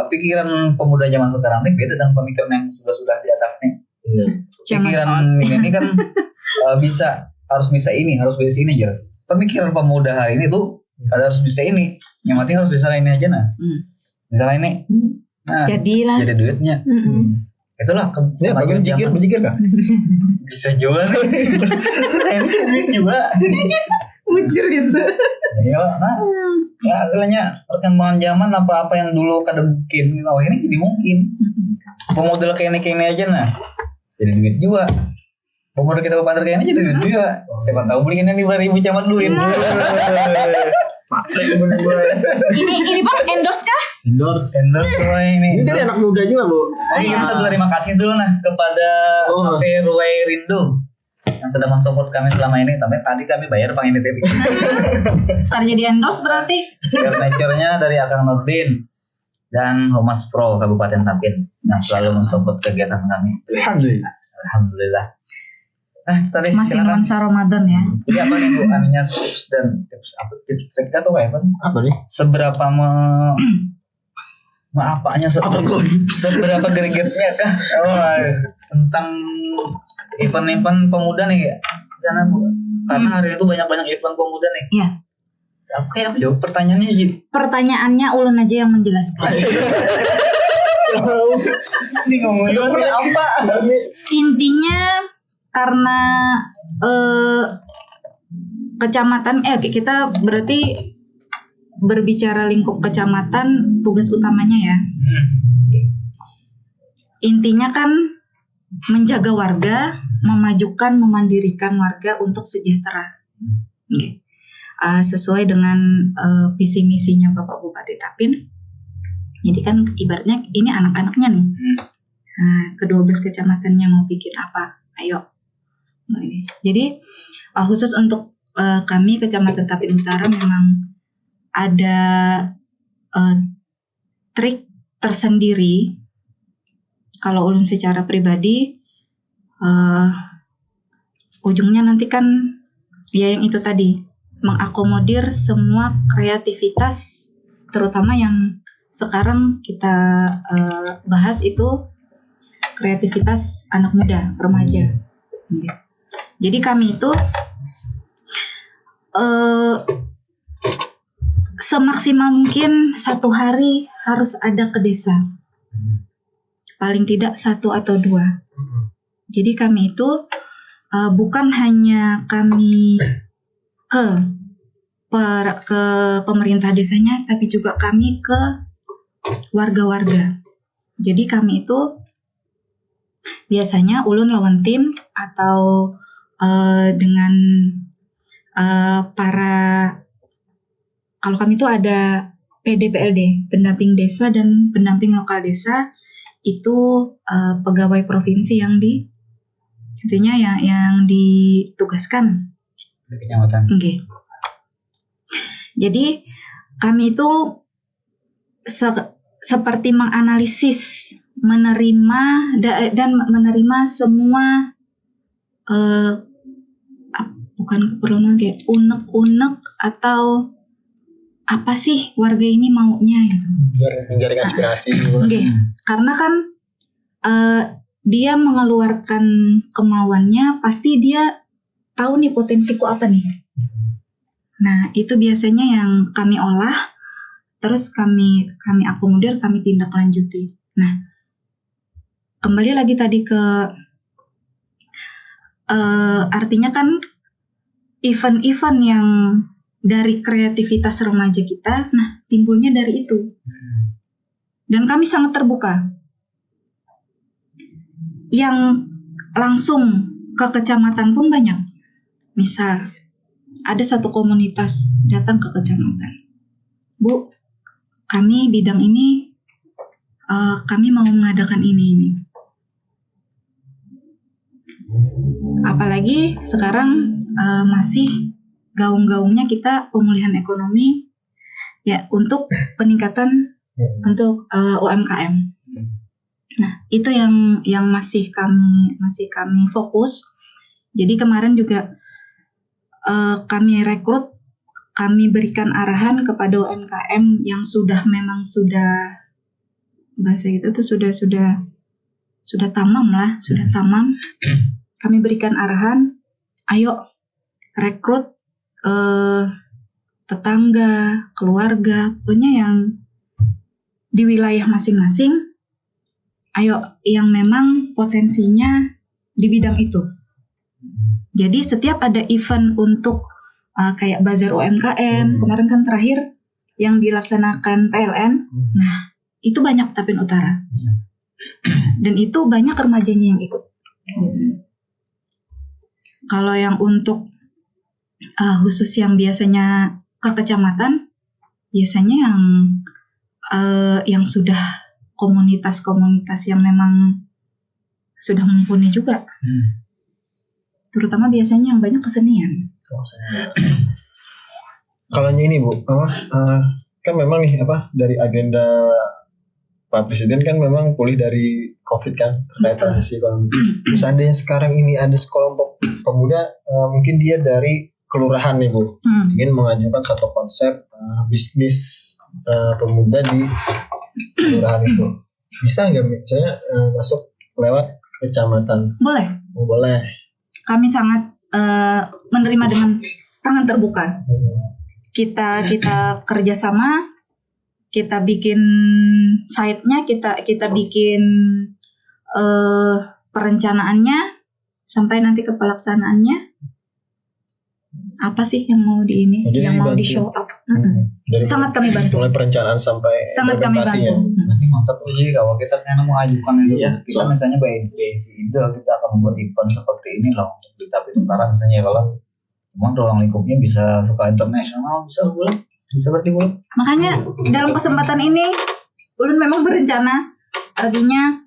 Speaker 3: pikiran pemuda zaman sekarang ini beda dengan pemikiran yang sudah di atas nih. Pikiran ini kan harus bisa ini aja. Pemikiran pemuda hari ini tuh harus bisa ini, yang penting harus bisa ini aja misalnya ini, jadi duitnya. Itulah
Speaker 4: bagian berjikir kah?
Speaker 3: Bisa juga nih. Ini kan duit juga, jadi
Speaker 5: Mujir gitu.
Speaker 3: ya istilahnya perkembangan zaman apa yang dulu kada mungkin, ini jadi mungkin. Pemodal kayak ini aja jadi duit juga. Pemodal kita pasar kayak ini jadi duit juga. Siapa tahu belinya nih 5.000 camat duit.
Speaker 5: Ini Bang endorse kah?
Speaker 3: Endorse semua ini.
Speaker 4: Ini dari anak muda juga, Bu.
Speaker 3: Kita berterima kasih dulu kepada HP Ruwai Rindu yang sudah mensupport kami selama ini. Tapi tadi kami bayar Bang ini TV.
Speaker 5: Ntar jadi endorse berarti.
Speaker 3: Furniture-nya dari Akang Nurdin dan Humas Pro Kabupaten Tapin yang selalu mensupport kegiatan kami. Alhamdulillah. Tadi
Speaker 5: masih nuansa Ramadan ya.
Speaker 3: Jadi apa nih Bu aninya tips trik atau apa?
Speaker 4: Apa nih?
Speaker 3: Seberapa seberapa gregetnya kah? Tentang event-event pemuda nih ya. Sana Bu. Karena hari itu banyak event pemuda nih.
Speaker 5: Iya.
Speaker 3: Oke, jawab pertanyaannya Ji.
Speaker 5: Pertanyaannya ulun aja yang menjelaskan.
Speaker 3: Ini ngomongin apa?
Speaker 5: Intinya karena kecamatan kita berarti berbicara lingkup kecamatan, tugas utamanya ya. Intinya kan menjaga warga, memajukan, memandirikan warga untuk sejahtera. Sesuai dengan visi misinya Bapak Bupati Tapin. Jadi kan ibaratnya ini anak-anaknya nih. Ke-12 kecamatannya mau bikin apa? Ayo. Jadi khusus untuk kami Kecamatan Tapin Utara memang ada trik tersendiri. Kalau ulun secara pribadi, ujungnya nanti kan ya yang itu tadi, mengakomodir semua kreativitas, terutama yang sekarang kita bahas itu kreativitas anak muda, remaja. Jadi kami itu semaksimal mungkin 1 hari harus ada ke desa, paling tidak 1 atau 2. Jadi kami itu bukan hanya kami ke pemerintah desanya, tapi juga kami ke warga-warga. Jadi kami itu biasanya ulun lawan tim atau dengan kalau kami itu ada PDPLD, pendamping desa dan pendamping lokal desa, itu pegawai provinsi yang Artinya yang ditugaskan
Speaker 3: di kecamatan.
Speaker 5: Oke. Jadi kami itu seperti menganalisis, menerima dan menerima semua bukan keperluan kayak unek-unek atau apa sih warga ini maunya gitu.
Speaker 4: Mencari aspirasi.
Speaker 5: Oke. Karena kan dia mengeluarkan kemauannya, pasti dia tahu nih potensiku apa nih. Nah, itu biasanya yang kami olah, terus kami akomodir, kami tindak lanjuti. Nah, kembali lagi tadi ke artinya kan event-event yang dari kreativitas remaja kita, nah timbulnya dari itu. Dan kami sangat terbuka. Yang langsung ke kecamatan pun banyak. Misal, ada satu komunitas datang ke kecamatan. Bu, kami bidang ini, kami mau mengadakan ini. Apalagi sekarang masih gaung-gaungnya kita pemulihan ekonomi ya untuk peningkatan untuk UMKM. Nah, itu yang masih kami fokus. Jadi kemarin juga kami rekrut, kami berikan arahan kepada UMKM yang memang sudah bahasa kita tuh sudah tamam lah, sudah tamam. Kami berikan arahan, ayo rekrut tetangga, keluarga, pokoknya yang di wilayah masing-masing, ayo yang memang potensinya di bidang itu. Jadi setiap ada event untuk kayak bazar UMKM, kemarin kan terakhir yang dilaksanakan PLN, nah itu banyak Tapin Utara. Dan itu banyak remajanya yang ikut. Kalau yang untuk khusus yang biasanya ke kecamatan, biasanya yang sudah komunitas-komunitas yang memang sudah mumpuni juga. Terutama biasanya yang banyak kesenian.
Speaker 4: Kalau ini Bu, kan memang nih dari agenda Pak Presiden kan memang pulih dari COVID kan terkait transisi ekonomi. Seandainya sekarang ini ada sekelompok pemuda, mungkin dia dari kelurahan nih Bu, ingin mengajukan satu konsep bisnis pemuda di kelurahan itu, bisa nggak misalnya masuk lewat kecamatan?
Speaker 5: Boleh.
Speaker 4: Boleh.
Speaker 5: Kami sangat menerima dengan tangan terbuka. Kita kerjasama, kita bikin site-nya, kita bikin perencanaannya sampai nanti ke pelaksanaannya. Apa sih yang mau di show up? Sangat kami bantu.
Speaker 4: Mulai perencanaan sampai
Speaker 5: sangat kami bantu.
Speaker 3: Nanti mantap jadi kalau kita pengen mengajukan itu, kita misalnya by ide kita akan membuat event seperti ini loh untuk di Tapin Utara misalnya, kalau memang ruang lingkupnya bisa skala internasional, bisa berarti boleh.
Speaker 5: Makanya dalam kesempatan ini Ulun memang berencana, artinya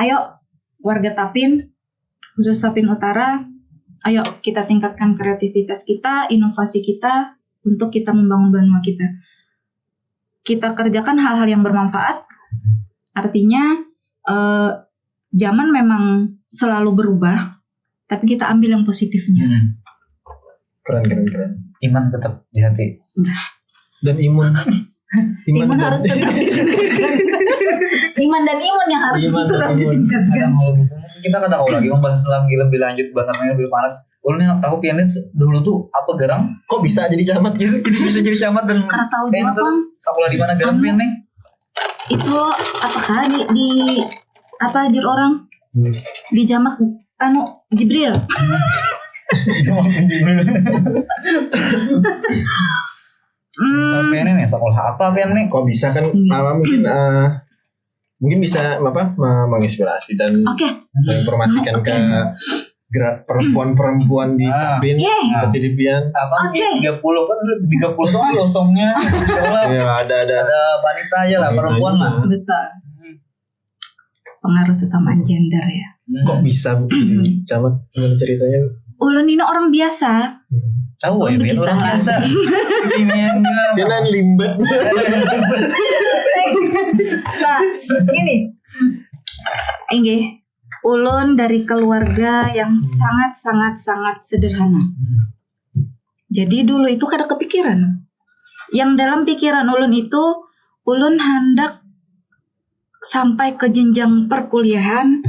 Speaker 5: ayo warga Tapin, khusus Tapin Utara, ayo kita tingkatkan kreativitas kita, inovasi kita untuk kita membangun benua kita. Kita kerjakan hal-hal yang bermanfaat. Artinya zaman memang selalu berubah, tapi kita ambil yang positifnya.
Speaker 4: Keren.
Speaker 3: Iman tetap di hati.
Speaker 4: Dan imun
Speaker 5: harus tetap ditingkatkan. Iman dan imun yang harus tetap ditingkatkan.
Speaker 3: Kita kadang lagi membahas lebih lanjut, bahannya lebih panas. Ulun yang tahu pianis dulu tuh apa Gerang?
Speaker 4: Kok bisa jadi camat gitu?
Speaker 3: Bisa jadi camat dan
Speaker 5: karena tahu Jepang.
Speaker 3: Sekolah di mana Gerang pian nih?
Speaker 5: Itu apakah di apa anjir orang? Di jamak Jibril.
Speaker 3: Sampai nih sekolah apa pian nih?
Speaker 4: Kok bisa kan? Mungkin bisa menginspirasi dan menginformasikan ke gerak perempuan-perempuan di Tapin, seperti di Pian.
Speaker 3: Apa 30 kan 30 tuh kosongnya.
Speaker 4: Iya, ada
Speaker 3: wanita aja lah, perempuan lah.
Speaker 5: Betul. pengaruh utamaan gender ya.
Speaker 4: Kok bisa Bu? Coba gimana ceritanya?
Speaker 5: Ulun ini orang biasa.
Speaker 3: Tahu ya, biar orang biasa. Ini yang
Speaker 4: Jangan limbat.
Speaker 5: Nah, gini. Inggih, ulun dari keluarga yang sangat sederhana. Jadi dulu itu kada kepikiran. Yang dalam pikiran ulun itu, ulun hendak sampai ke jenjang perkuliahan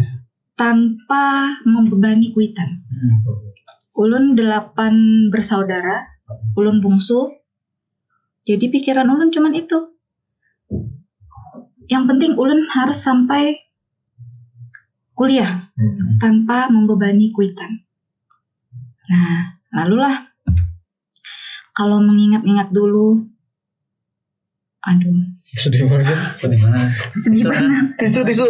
Speaker 5: tanpa membebani kuitan. Ulun 8 bersaudara, ulun bungsu. Jadi pikiran ulun cuman itu. Yang penting ulun harus sampai kuliah tanpa membebani kuitan. Nah, lalulah kalau mengingat-ingat dulu, aduh,
Speaker 4: Sedih banget.
Speaker 3: sedih banget.
Speaker 5: sedih banget.
Speaker 4: Tisu.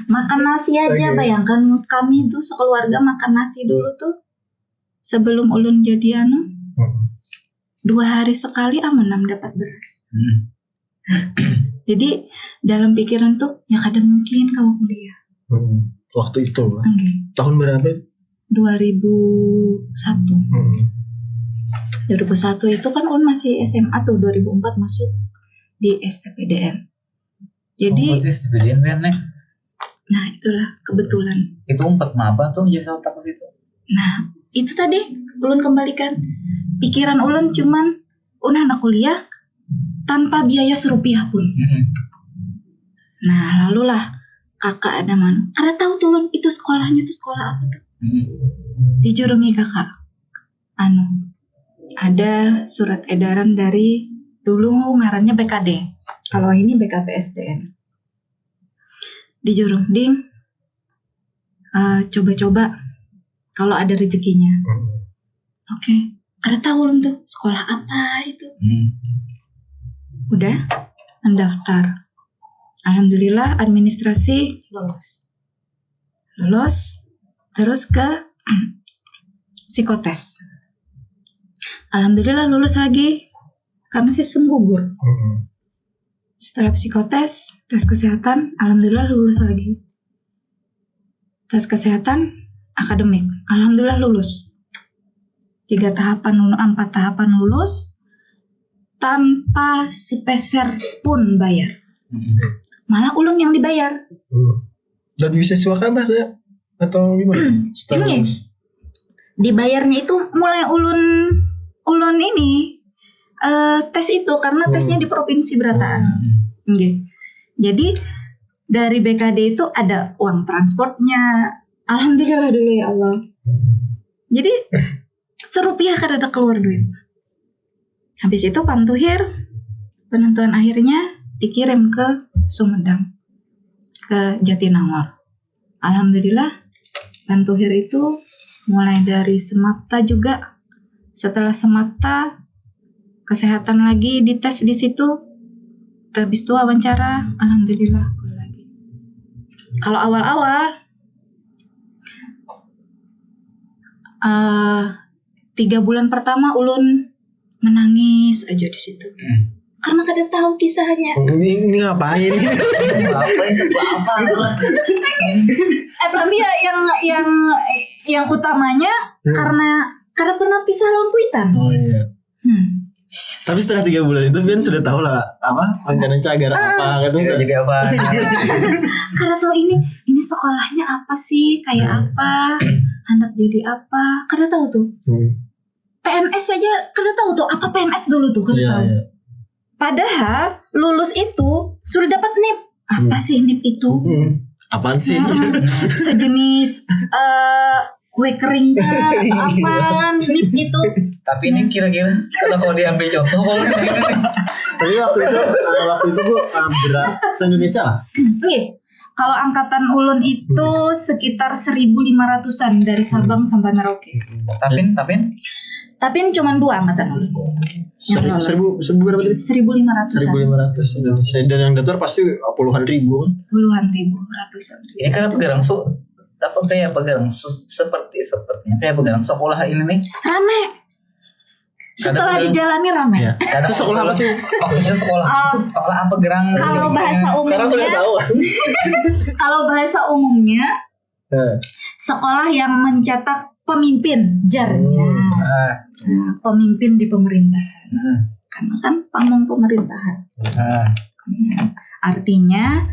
Speaker 5: Makan nasi aja, bayangkan kami tuh sekeluarga makan nasi dulu tuh sebelum ulun jadi 2 hari sekali amunam dapat beras. Jadi dalam pikiran tuh ya kadang mungkin kau kuliah.
Speaker 4: Waktu itu,
Speaker 5: Okay.
Speaker 4: tahun berapa?
Speaker 5: 2001. 2001 itu kan ulun masih SMA tuh, 2004 masuk di STPDN. Jadi,
Speaker 3: STPDN kan nih.
Speaker 5: nah itulah kebetulan.
Speaker 3: Itu 4 maba tuh jasa otak ke situ.
Speaker 5: Nah, itu tadi ulun kembalikan. Pikiran ulun cuman anak kuliah tanpa biaya serupiah pun. Nah, lalulah kakak ada mana? Karena tahu tuh ulun itu sekolahnya tuh sekolah apa tuh? Dijurungi kakak. Ada surat edaran dari dulu ngarannya BKD. Kalau ini BKPSDN. Dijurung, Ding. Coba-coba kalau ada rezekinya. Oke. Ada tahu ulun tuh sekolah apa itu. Udah mendaftar. Alhamdulillah administrasi lulus. Terus ke psikotes. Alhamdulillah lulus lagi karena sistem gugur. Setelah psikotes, tes kesehatan, alhamdulillah lulus lagi. Tes kesehatan akademik, alhamdulillah lulus. 4 tahapan lulus tanpa sepeser pun bayar. Malah ulun yang dibayar.
Speaker 4: Dan beasiswa kan bahasa atau gimana?
Speaker 5: Ini dibayarnya itu mulai ulun ini tes itu karena tesnya di provinsi Berataan. Jadi dari BKD itu ada uang transportnya. Alhamdulillah dulu ya Allah. Jadi serupiah kada ada keluar duit. Habis itu pantuhir, penentuan akhirnya dikirim ke Sumedang, ke Jatinangor. Alhamdulillah pantuhir itu mulai dari Semapta juga. Setelah Semapta, kesehatan lagi dites di situ. Habis itu wawancara, alhamdulillah lagi. Kalau awal-awal 3 bulan pertama ulun menangis aja di situ. Karena kada tahu kisahnya.
Speaker 4: Ini ngapain?
Speaker 5: Tapi ya yang utamanya karena pernah pisah lawan kuitan.
Speaker 4: Oh iya. Tapi setelah 3 bulan itu Bian sudah tahu lah apa rencana cagar apa gitu.
Speaker 3: Juga apa?
Speaker 5: Karena tahu ini sekolahnya apa sih, kayak apa, hendak jadi apa, kada tahu tuh. PNS saja kada tahu tuh apa PNS dulu tuh kada tahu. Iya. Padahal lulus itu sudah dapat NIP. Apa sih NIP itu?
Speaker 4: Apaan sih?
Speaker 5: Sejenis kue kering kah atau apa NIP itu.
Speaker 3: Tapi ini kira-kira kalau diambil contoh kalau
Speaker 4: Tapi waktu itu gue se-Indonesia lah.
Speaker 5: Iya. Kalau angkatan ulun itu sekitar 1.500-an dari Sabang sampai Merauke. Tapi cuma 2 angkatan ulun.
Speaker 4: 1.000 berapa tadi?
Speaker 5: 1.500.
Speaker 4: 1.500 Indonesia. Dan yang daftar pasti puluhan ribu kan?
Speaker 5: Puluhan ribu, ratusan ribu.
Speaker 3: Ini kan pegang kayak pegang sepertinya kayak pegang sekolah ini nih.
Speaker 5: Rame. Setelah dijalani ramai.
Speaker 4: Ya. Itu sekolah apa sih?
Speaker 3: Maksudnya sekolah apa gerang?
Speaker 5: Kalau bahasa
Speaker 4: Sekarang sudah
Speaker 5: umumnya,
Speaker 4: tahu.
Speaker 5: kalau bahasa umumnya, sekolah yang mencetak pemimpin, jarnya. Nah, pemimpin di pemerintahan. Karena kan pamong pemerintahan. Artinya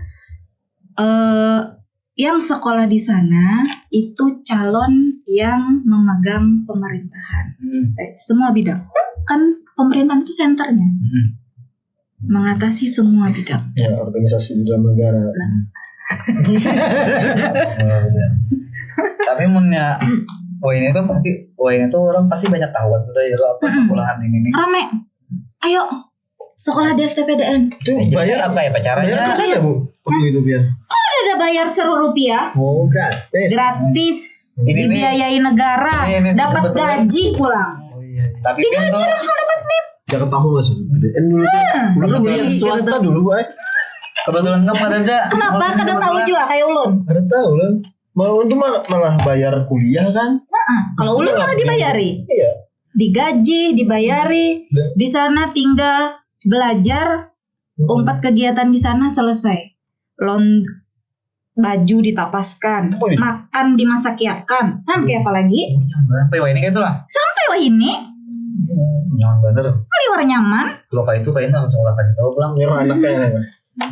Speaker 5: yang sekolah di sana itu calon yang memegang pemerintahan. Semua bidang. Kan pemerintahan itu senternya. Mengatasi semua bidang.
Speaker 4: Ya, organisasi di dalam negara.
Speaker 3: Tapi munnya ini kan pasti ini tuh orang pasti banyak tahu sudah ya apa sekolahan ini nih.
Speaker 5: Rame. Ayo sekolah di STPDN.
Speaker 4: Itu
Speaker 3: bayar apa ya pacaranya?
Speaker 4: Bayar Bu. Waktu itu Bian.
Speaker 5: Ada bayar Rp1.000.
Speaker 4: Oh, gratis.
Speaker 5: Gratis.
Speaker 3: Ini
Speaker 5: dibiayai negara. Dapat gaji pulang.
Speaker 3: Tapi kan tuh
Speaker 5: langsung dapat NIP.
Speaker 4: Jangan tahu Mas. DN dulu tuh. Dulu kuliah swasta dulu,
Speaker 3: kebetulan kan ada.
Speaker 5: Kenapa kada tahu juga kayak ulun?
Speaker 4: Ada tahu lah. Malah itu malah bayar kuliah kan?
Speaker 5: Kalau ulun malah dibayari.
Speaker 4: Iya.
Speaker 5: Digaji, dibayari. Di sana tinggal belajar. 4 kegiatan di sana selesai. Baju ditapaskan, makan dimasakiakan, kan kayak apa lagi?
Speaker 3: Sampai wah ini kayak itulah.
Speaker 5: Sampai wah ini.
Speaker 3: Nyaman bener.
Speaker 5: Liwar nyaman.
Speaker 3: Kalau kayak itu kayaknya langsung sekolah kasih tahu pulang.
Speaker 4: Nyuruh anaknya.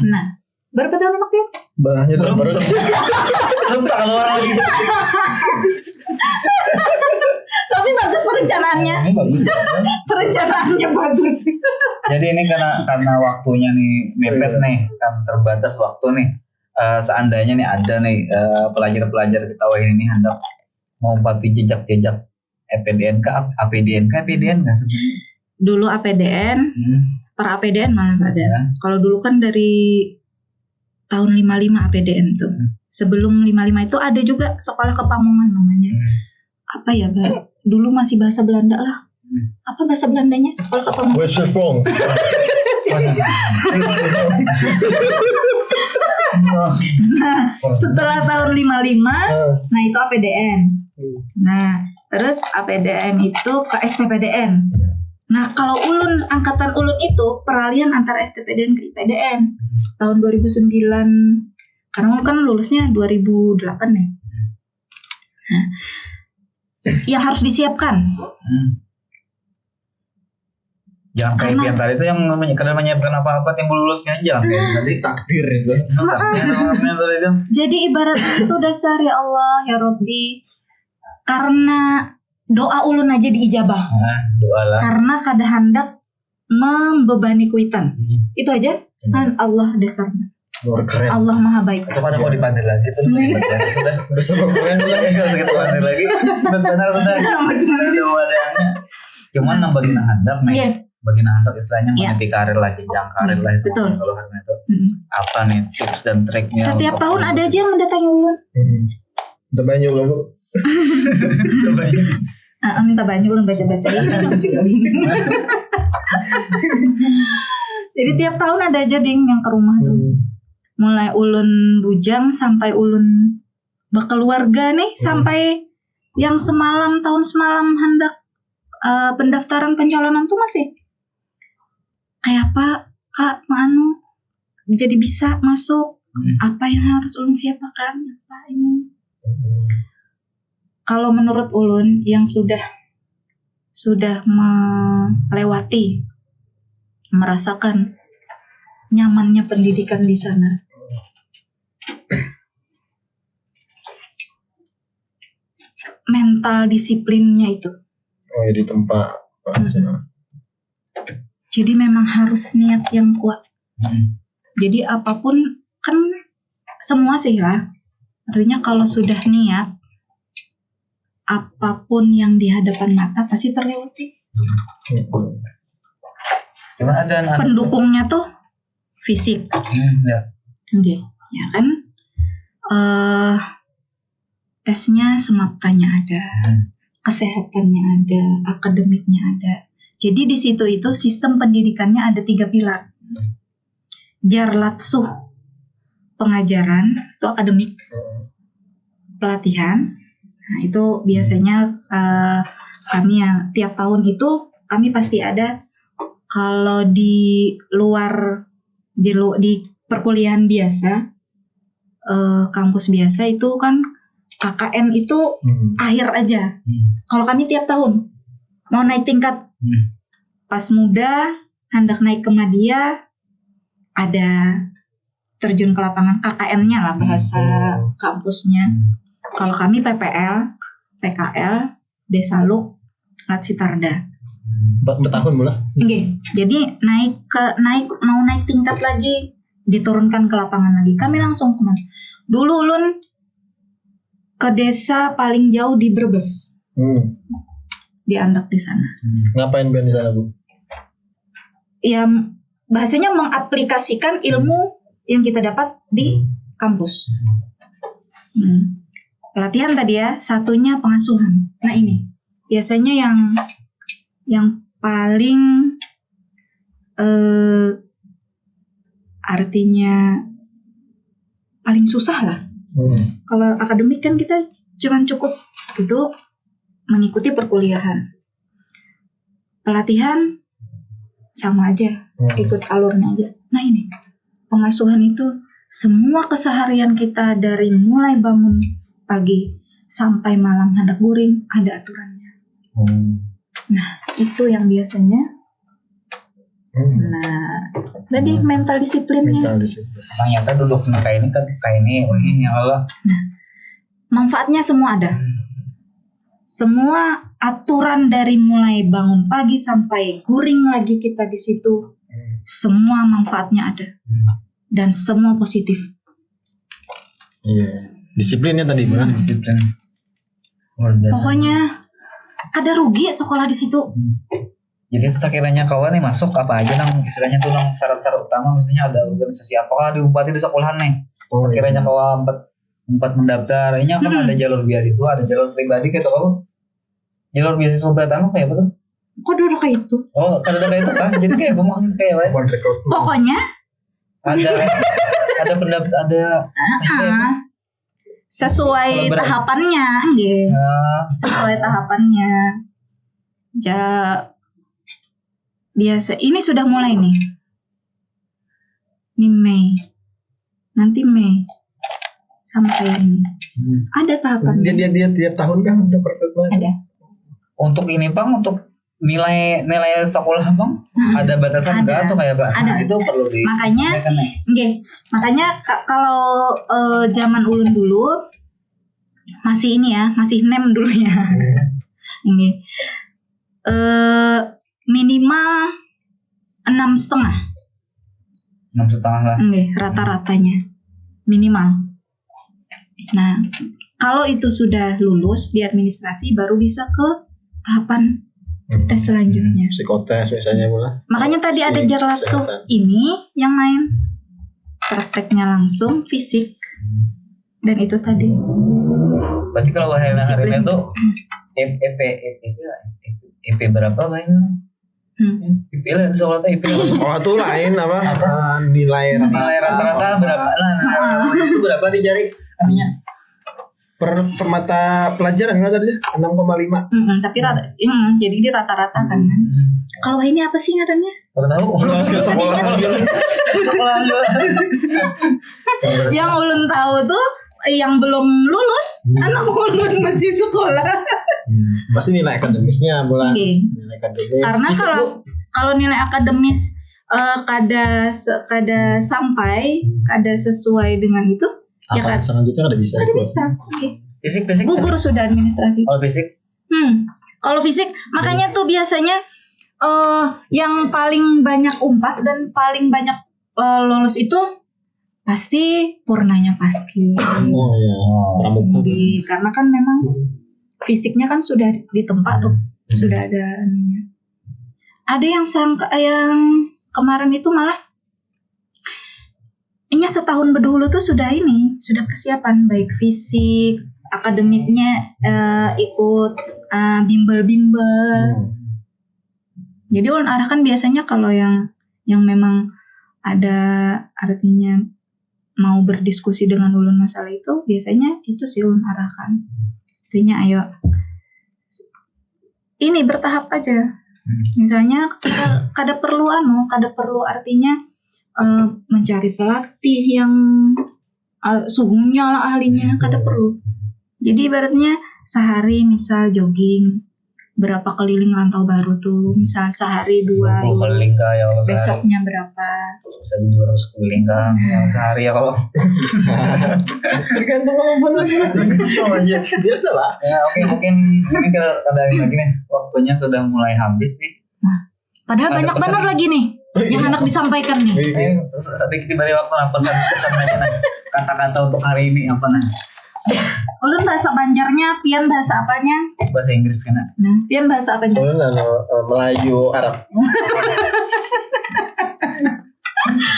Speaker 5: Nah, berapa tahun anaknya?
Speaker 4: Banyak baru.
Speaker 3: Belum kalau orang lagi.
Speaker 5: Tapi bagus perencanaannya.
Speaker 3: Ini bagus.
Speaker 5: Perencanaannya bagus.
Speaker 3: Jadi ini karena waktunya nih mepet nih, kan terbatas waktu nih. Seandainya nih ada nih pelajar-pelajar kita ini hendak mengompati jejak-jejak APDN nggak sebenarnya?
Speaker 5: Dulu APDN, per APDN malah nggak ada. Kalau dulu kan dari tahun 55 APDN tuh. Sebelum 55 itu ada juga sekolah kepamungan namanya. Apa ya, Mbak? Dulu masih bahasa Belanda lah. Apa bahasa Belandanya? Sekolah kepamungan.
Speaker 4: Westerprong.
Speaker 5: Nah, setelah tahun 55, nah itu APDN. Nah, terus APDN itu ke STPDN. Nah, kalau ulun, angkatan ulun itu peralihan antara STPDN ke IPDN. Tahun 2009, karena ulun kan lulusnya 2008 nih. Nah, yang harus disiapkan.
Speaker 3: Jangan kayak Bian tadi itu yang kadang menyiapkan apa-apa timbul lulusnya aja kayak tadi
Speaker 4: takdir itu.
Speaker 5: Jadi ibarat itu dasar ya Allah ya Robbi, karena doa ulun aja diijabah.
Speaker 3: Doa lah.
Speaker 5: Karena kada hendak membebani kuitan. Itu aja. Kan Allah dasarnya.
Speaker 4: Keren.
Speaker 5: Allah maha baik.
Speaker 3: Itu pada mau dipandir lagi terus sudah
Speaker 4: sama keren lagi
Speaker 3: kalau kita pandir lagi benar sudah. Cuman nambahin hendak nih. Bagi hantar istilahnya meniti karir lah, jenjang karir lah itu.
Speaker 5: Betul.
Speaker 3: Kalau karena itu apa nih tips dan triknya?
Speaker 5: Setiap tahun ada aja yang mendatangi ulun.
Speaker 4: Minta banyak kamu.
Speaker 5: Minta banyak ulun baca-baca juga. Jadi tiap tahun ada aja ding yang ke rumah tuh. Mulai ulun bujang sampai ulun berkeluarga nih, sampai yang tahun semalam hendak pendaftaran pencalonan tuh masih kayak apa Kak Manu jadi bisa masuk, apa yang harus ulun siapkan, apa ini. Kalau menurut ulun yang sudah melewati, merasakan nyamannya pendidikan di sana, mental disiplinnya itu
Speaker 4: di tempat.
Speaker 5: Jadi memang harus niat yang kuat. Jadi apapun kan semua sih lah. Artinya kalau sudah niat, apapun yang di hadapan mata pasti terlewati.
Speaker 3: Cuma ada
Speaker 5: pendukungnya tuh fisik.
Speaker 3: Ya.
Speaker 5: Okay. Ya kan? Tesnya SMAPTA-nya ada. Kesehatannya ada, akademiknya ada. Jadi di situ itu sistem pendidikannya ada 3 pilar. Jarlatsuh pengajaran itu akademik, pelatihan. Nah itu biasanya kami yang tiap tahun itu kami pasti ada. Kalau di luar di perkuliahan biasa, kampus biasa itu kan KKN itu akhir aja. Kalau kami tiap tahun mau naik tingkat. Pas muda hendak naik ke Madya, ada terjun ke lapangan KKN-nya lah bahasa kampusnya. Kalau kami PPL, PKL, Desaluk, Latsitarda.
Speaker 4: Bertahun mula.
Speaker 5: Oke, jadi mau naik tingkat lagi, diturunkan ke lapangan lagi. Kami langsung kemana? Dulu ulun ke desa paling jauh di Brebes. Diandak di sana.
Speaker 4: Ngapain Ben di sana, Bu?
Speaker 5: Ya, bahasanya mengaplikasikan ilmu yang kita dapat di kampus. Pelatihan tadi ya, satunya pengasuhan. Nah ini biasanya yang paling artinya paling susah lah. Kalau akademik kan kita cuma cukup duduk mengikuti perkuliahan. Pelatihan sama aja, ikut alurnya aja. Nah ini pengasuhan itu semua keseharian kita dari mulai bangun pagi sampai malam hendak guring ada aturannya. Nah itu yang biasanya. Nah jadi mental disiplinnya.
Speaker 3: Ternyata duduk kayak ini, ya Allah.
Speaker 5: Nah, manfaatnya semua ada. Semua aturan dari mulai bangun pagi sampai guring lagi kita di situ, semua manfaatnya ada dan semua positif.
Speaker 4: Iya, disiplinnya tadi Bu.
Speaker 3: Disiplin.
Speaker 5: Pokoknya kada rugi sekolah di situ.
Speaker 3: Jadi sekiranya kawan nih masuk apa aja nang istilahnya tuh nang syarat-syarat utama, misalnya ada organisasi apakah diumpati di sekolahan nih. Sekiranya kawan empat mendaftar, ini kan ada jalur beasiswa, ada jalur pribadi gitu kamu. Jalur beasiswa beratan kayak apa tuh?
Speaker 5: Kok dulu kayak itu?
Speaker 3: Oh, kan udah kayak itu kan. Jadi kayak gue maksud kayak apa?
Speaker 5: Pokoknya
Speaker 3: ada pendaftar ada
Speaker 5: sesuai tahapannya, nggih. Sesuai tahapannya. Biasa ini sudah mulai nih. Ini Mei. Nanti Mei. Sama kayak ini. Ada tahapannya.
Speaker 4: Dia tiap tahun kan ada pertemuan.
Speaker 5: Ada.
Speaker 3: Untuk ini Bang, untuk nilai sekolah Bang, ada batasan enggak atau kayak apa?
Speaker 5: Ada.
Speaker 3: Nah, itu perlu di
Speaker 5: Makanya kalau zaman ulun dulu masih ini ya, masih nem dulu ya. Nggih. Minimal 6,5.
Speaker 3: 6,5 lah.
Speaker 5: Nggih, rata-ratanya minimal. Nah, kalau itu sudah lulus di administrasi baru bisa ke tahapan tes selanjutnya.
Speaker 4: Psikotes misalnya pula.
Speaker 5: Makanya tadi ada Jarlatsu ini yang main prakteknya langsung fisik dan itu tadi.
Speaker 3: Berarti kalau hari ini tuh EP berapa main? IP lah soalnya IP
Speaker 4: sekolah tuh lain apa nilai
Speaker 3: rata-rata berapa lah? Itu berapa dicari artinya?
Speaker 4: Per mata pelajaran nggak tadi 6,5.
Speaker 5: Tapi jadi di rata-rata kan. Kalau ini apa sih ngarannya?
Speaker 3: Tahu. Sekolah.
Speaker 5: Yang ulun tahu tuh yang belum lulus, anak ulun masih sekolah.
Speaker 4: Pasti nilai akademisnya bola.
Speaker 5: Nilai akademis. Karena kalau nilai akademis kada sampai, kada sesuai dengan itu, ya kan
Speaker 4: selanjutnya kada bisa.
Speaker 5: Kada bisa.
Speaker 3: Fisik
Speaker 5: gugur sudah administrasi.
Speaker 3: Kalau fisik?
Speaker 5: Kalau fisik makanya tuh biasanya yang paling banyak umpat dan paling banyak lolos itu pasti purnanya paski.
Speaker 4: Pramuka.
Speaker 5: Karena kan memang fisiknya kan sudah ditempa tuh, sudah ada anunya. Ada yang kemarin itu malah ini setahun berdahulu tuh sudah persiapan baik fisik, akademiknya ikut bimbel-bimbel. Jadi ulun arahkan biasanya kalau yang memang ada artinya mau berdiskusi dengan ulun masalah itu, biasanya itu sih ulun arahkan. Artinya ayo ini bertahap aja. Misalnya kada perlu artinya mencari pelatih yang suhunya lah ahlinya, kada perlu. Jadi ibaratnya sehari misal jogging berapa keliling Rantau Baru tuh, misal sehari 2
Speaker 3: keliling kah ya kalau
Speaker 5: besoknya berapa,
Speaker 3: bisa jadi 200 keliling kah sehari ya kalau
Speaker 4: Tergantung kemampuan masing-masing. Oh iya, biasa lah.
Speaker 3: ya mungkin ada lagi nih, waktunya sudah mulai habis nih.
Speaker 5: padahal banyak banget lagi nih yang anak disampaikan nih.
Speaker 3: Sedikit diberi waktu lah, pesan aja nah. Kata-kata untuk hari ini apa nah?
Speaker 5: Ulun bahasa Banjarnya, pian bahasa apanya?
Speaker 3: Bahasa Inggris kan?
Speaker 5: Nah, pian bahasa apanya?
Speaker 4: Ulun Melayu Arab.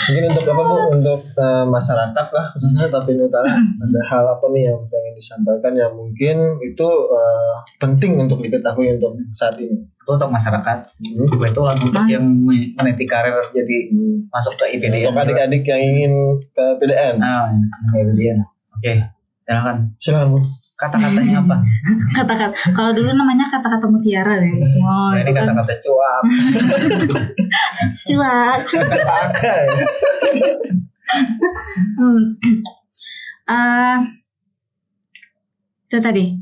Speaker 4: Mungkin untuk apa Bu? Untuk masyarakat lah, khususnya Tapin Utara, ada hal apa nih yang pengen disampaikan yang mungkin itu penting untuk diketahui untuk saat ini?
Speaker 3: Itu untuk masyarakat. Itu untuk yang meniti karir jadi masuk ke IPDN.
Speaker 4: Untuk adik-adik yang ingin ke PDN.
Speaker 3: Ke IPDN. Oke, silakan Bu. Kata-katanya apa?
Speaker 5: Kata-kata. Kalau dulu namanya kata-kata mutiara ya.
Speaker 3: Oh, ini kata-kata cuap.
Speaker 5: Cuak. Itu tadi.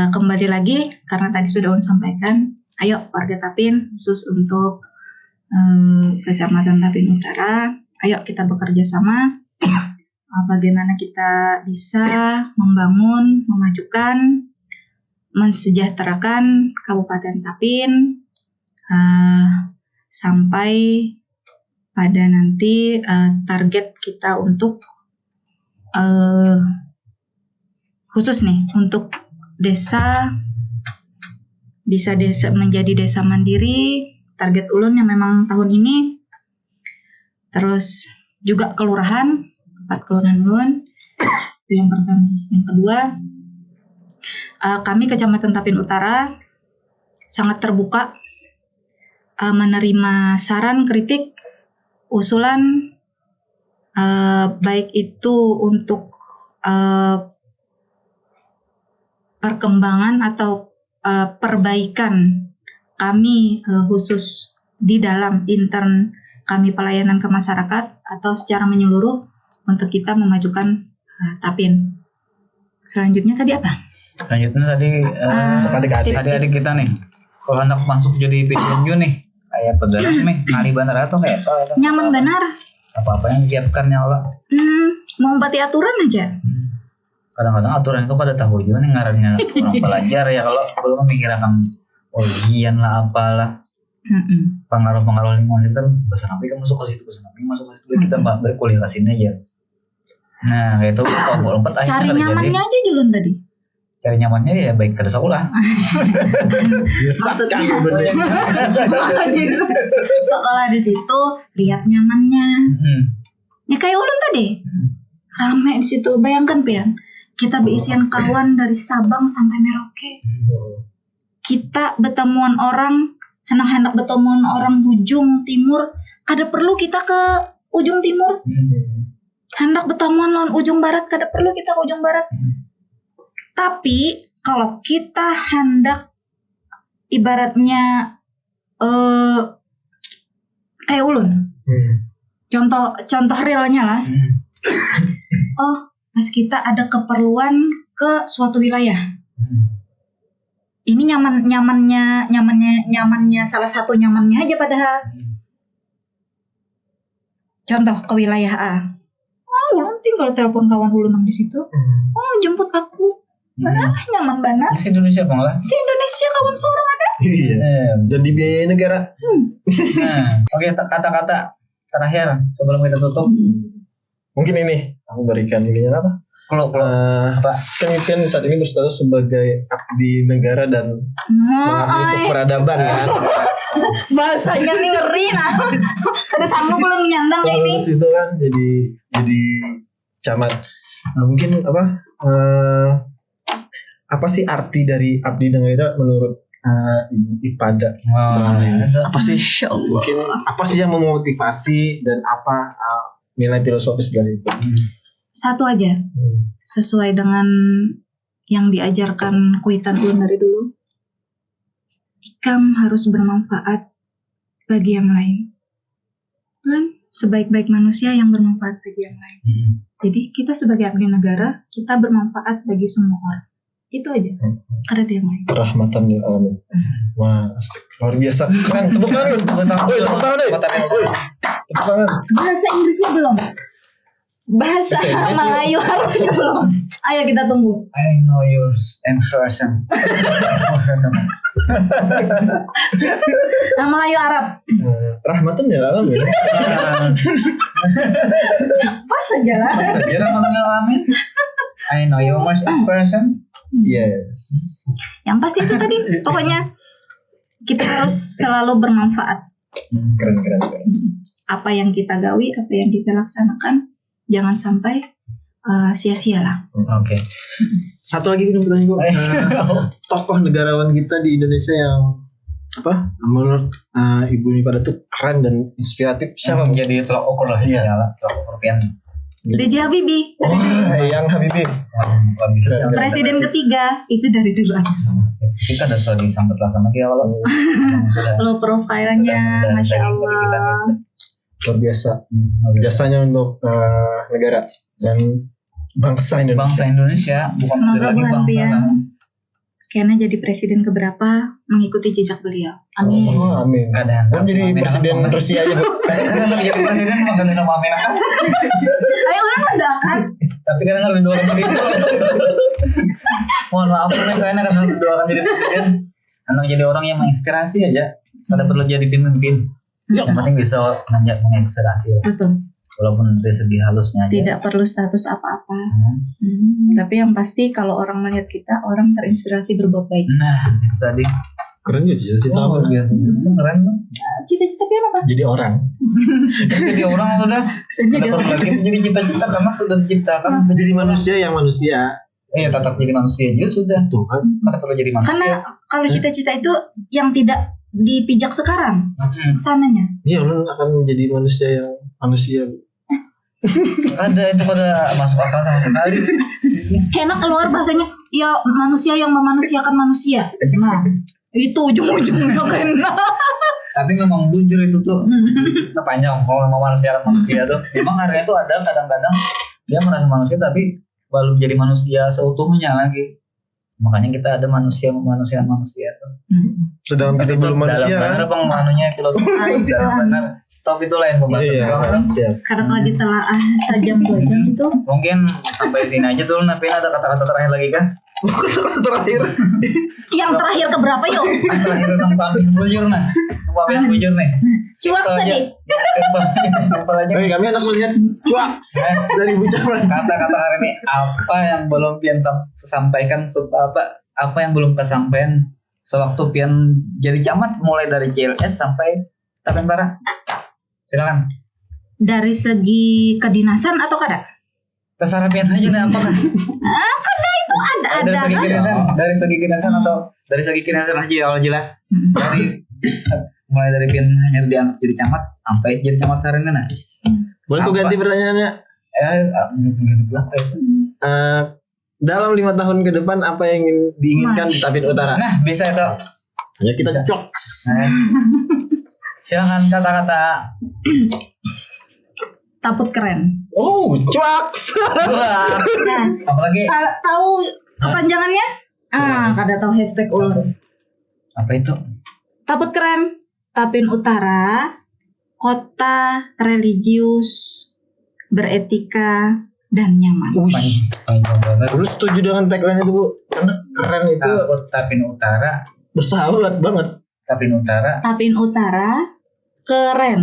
Speaker 5: Kembali lagi karena tadi sudah Ulun sampaikan. Ayo warga Tapin, khusus untuk Kecamatan Tapin Utara, ayo kita bekerja sama. Bagaimana kita bisa membangun, memajukan, mensejahterakan Kabupaten Tapin sampai pada nanti target kita untuk khusus nih untuk desa bisa menjadi desa mandiri, target ulun yang memang tahun ini. Terus juga kelurahan 4 kelurahan ulun. Itu yang pertama. Yang kedua, kami Kecamatan Tapin Utara sangat terbuka menerima saran, kritik, usulan, baik itu untuk perkembangan atau perbaikan kami khusus di dalam intern kami pelayanan ke masyarakat atau secara menyeluruh untuk kita memajukan Tapin. Selanjutnya tadi apa?
Speaker 3: Selanjutnya tadi adik-adik kita nih. Kalau anak masuk jadi PDNU nih, kayak pedagang nih, kali bandar atau kayak apa?
Speaker 5: Nyaman benar.
Speaker 3: Apa-apa yang disiapkan ya Allah.
Speaker 5: Mau bati aturan aja.
Speaker 3: Kadang-kadang aturan itu kada tahu juga nih ngarannya orang pelajar ya, kalau belum memikirkan ujian lah apalah. Pengaruh-pengaruh lingkungan sekitar, pesan apa yang masuk ke situ, kita balik kuliah ke sini aja. Nah, kayak itu kalau lompat
Speaker 5: cari nyamannya aja Julun tadi.
Speaker 3: Cari nyamannya ya baik kada sekolah.
Speaker 5: Maksudnya sekolah di situ lihat nyamannya. Ya kayak ulun tadi. Rame di situ, bayangkan Pian. Kita berisian kawan dari Sabang sampai Merauke. Kita bertemuan orang, hendak bertemuan orang ujung timur, kada perlu kita ke ujung timur. Hendak bertemuan lawan ujung barat, kada perlu kita ke ujung barat. Tapi kalau kita hendak ibaratnya kayak ulun. Contoh realnya lah. Pas kita ada keperluan ke suatu wilayah. Ini nyamannya salah satu nyamannya aja padahal. Contoh ke wilayah A. Ulun tinggal telepon kawan ulun yang di situ. Jemput aku. Nyaman banget.
Speaker 3: Si Indonesia apa enggak?
Speaker 5: Si Indonesia kawan seorang ada.
Speaker 4: Iya. Dan dibiayai negara.
Speaker 3: Oke, kata-kata terakhir sebelum kita tutup.
Speaker 4: Mungkin ini aku berikan ini apa?
Speaker 3: Kalau
Speaker 4: kan saat ini berstatus sebagai abdi negara dan mengabdi untuk peradaban kan.
Speaker 5: Bahasanya nih ngeri nah. Sudah sanggup belum nyandang ini.
Speaker 4: Terus itu kan jadi camat. Mungkin apa sih arti dari abdi negara menurut Ipada? Apa sih? Mungkin apa sih yang memotivasi dan apa nilai filosofis dari itu?
Speaker 5: Satu aja, sesuai dengan yang diajarkan Kuitan ulun dari dulu. Ikam harus bermanfaat bagi yang lain. Dan sebaik-baik manusia yang bermanfaat bagi yang lain. Jadi kita sebagai abdi negara, kita bermanfaat bagi semua orang. Itu aja. Karena dia yang lain.
Speaker 4: Rahmatan lil alamin. Wah, asik. Luar biasa. Keren. Tepuk tangan. Tepuk tangan.
Speaker 5: Bahasa Inggrisnya belum. Bahasa Melayu harusnya belum. Ayo kita tunggu.
Speaker 3: I know yours and person.
Speaker 5: Nah, Melayu Arab.
Speaker 4: Rahmatan lil alamin.
Speaker 5: Pas aja lah.
Speaker 3: Rahmatan lil alamin. I know yours as person.
Speaker 4: Yes.
Speaker 5: Yang pasti itu tadi. Pokoknya kita harus selalu bermanfaat.
Speaker 4: Keren.
Speaker 5: Apa yang kita gawi, apa yang kita laksanakan, jangan sampai sia-sia lah.
Speaker 4: Oke. Satu lagi dong pertanyaan gue. Tokoh negarawan kita di Indonesia yang menurut Ibu ini pada tuh keren dan inspiratif.
Speaker 3: Siapa menjadi tolak ukur lah? Iya, tolak ukur pian.
Speaker 5: B.J. Habibie.
Speaker 4: Yang Habibie.
Speaker 5: Presiden ketiga itu dari dulu.
Speaker 3: Kita sudah disambut lah lagi awal.
Speaker 5: Lo profilnya, masya Allah.
Speaker 4: Luar biasa. Jasanya untuk negara dan bangsa
Speaker 3: Indonesia. Bukan
Speaker 5: semoga
Speaker 3: lagi
Speaker 5: Bu
Speaker 3: bangsa.
Speaker 5: Karena jadi presiden keberapa mengikuti jejak beliau. Amin.
Speaker 4: Oh, amin.
Speaker 3: Kadang
Speaker 4: jadi presiden Rusia aja, Bu.
Speaker 3: Kadang jadi presiden makan nama amin.
Speaker 5: Ayo orang mendoakan.
Speaker 3: Tapi kadang harus doakan jadi. Mohon maaf nih, saya kadang doakan jadi presiden. Kadang jadi orang yang menginspirasi aja. Kadang perlu jadi pemimpin. Yang penting bisa menginspirasi.
Speaker 5: Betul.
Speaker 3: Walaupun dari segi halusnya aja.
Speaker 5: Tidak perlu status apa-apa. Tapi yang pasti kalau orang melihat kita, orang terinspirasi berbuat baik.
Speaker 3: Nah, itu tadi.
Speaker 4: Keren ya cita-cita apa?
Speaker 3: Biasa. Itu keren tuh.
Speaker 5: Cita-cita dia apa?
Speaker 4: Jadi orang.
Speaker 3: Jadi orang sudah. Tidak perlu lagi jadi cita-cita karena sudah diciptakan.
Speaker 4: Jadi manusia yang manusia.
Speaker 3: Tetap jadi manusia juga sudah.
Speaker 4: Tuh kan.
Speaker 3: Karena perlu jadi manusia.
Speaker 5: Karena kalau cita-cita itu yang tidak dipijak sekarang, sananya.
Speaker 4: Iya, lu akan menjadi manusia yang manusia.
Speaker 3: Ada itu pada masuk akal sama sekali.
Speaker 5: Kena keluar bahasanya, ya manusia yang memanusiakan manusia. Nah, itu ujung-ujungnya kena.
Speaker 3: Tapi memang bujur itu tuh. Panjang kalau memanusiakan manusia tuh. Memang area itu ada kadang-kadang dia merasa manusia tapi belum jadi manusia seutuhnya lagi. Makanya kita ada manusia tuh.
Speaker 4: Sedang kita belum manusia
Speaker 3: kan? Dalam benar penganunya filosofi. Dalam benar. Stop itu lain pembahasan.
Speaker 5: Karena kalau ditelaah sejam 2 jam itu.
Speaker 3: Mungkin sampai sini aja dulu. Tapi ada kata-kata terakhir lagi kan?
Speaker 4: Kata-kata terakhir.
Speaker 5: Yang terakhir keberapa yuk?
Speaker 3: Terakhir tentang pamit bujur nih. Pamit bujur nih.
Speaker 5: Cuak tadi.
Speaker 3: Simpel aja.
Speaker 4: Kami anak melihat cuak dari bucaman.
Speaker 3: Kata-kata hari ini apa yang belum Pian sampaikan, apa yang belum kesampaian sewaktu Pian jadi camat mulai dari CLS sampai Tapentara. Silakan.
Speaker 5: Dari segi kedinasan atau kada?
Speaker 3: Terserah Pian aja nih apa kan?
Speaker 5: Kada itu ada.
Speaker 3: Dari segi kedinasan atau dari segi kedinasan aja ya jelas. Dari mulai dari Pian hanya diangkat jadi camat sampai jadi camat hari ini. Nah.
Speaker 4: Boleh aku ganti pertanyaannya?
Speaker 3: Ganti berapa ya?
Speaker 4: Dalam 5 tahun ke depan apa yang ingin diinginkan di Tapin Utara?
Speaker 3: Nah, bisa itu.
Speaker 4: Ya kita coks.
Speaker 3: Silakan kata-kata.
Speaker 5: Taput keren.
Speaker 4: Oh, cuaks.
Speaker 5: Nah,
Speaker 3: apalagi
Speaker 5: tahu kepanjangannya? Kada tahu hashtag ulur.
Speaker 3: Apa itu?
Speaker 5: Taput keren. Tapin Utara, kota religius, beretika dan nyaman.
Speaker 3: Panjang banget.
Speaker 4: Lu setuju dengan tagline itu, Bu? Karena keren itu.
Speaker 3: Tapin Utara
Speaker 4: bersahabat banget.
Speaker 3: Tapin Utara keren.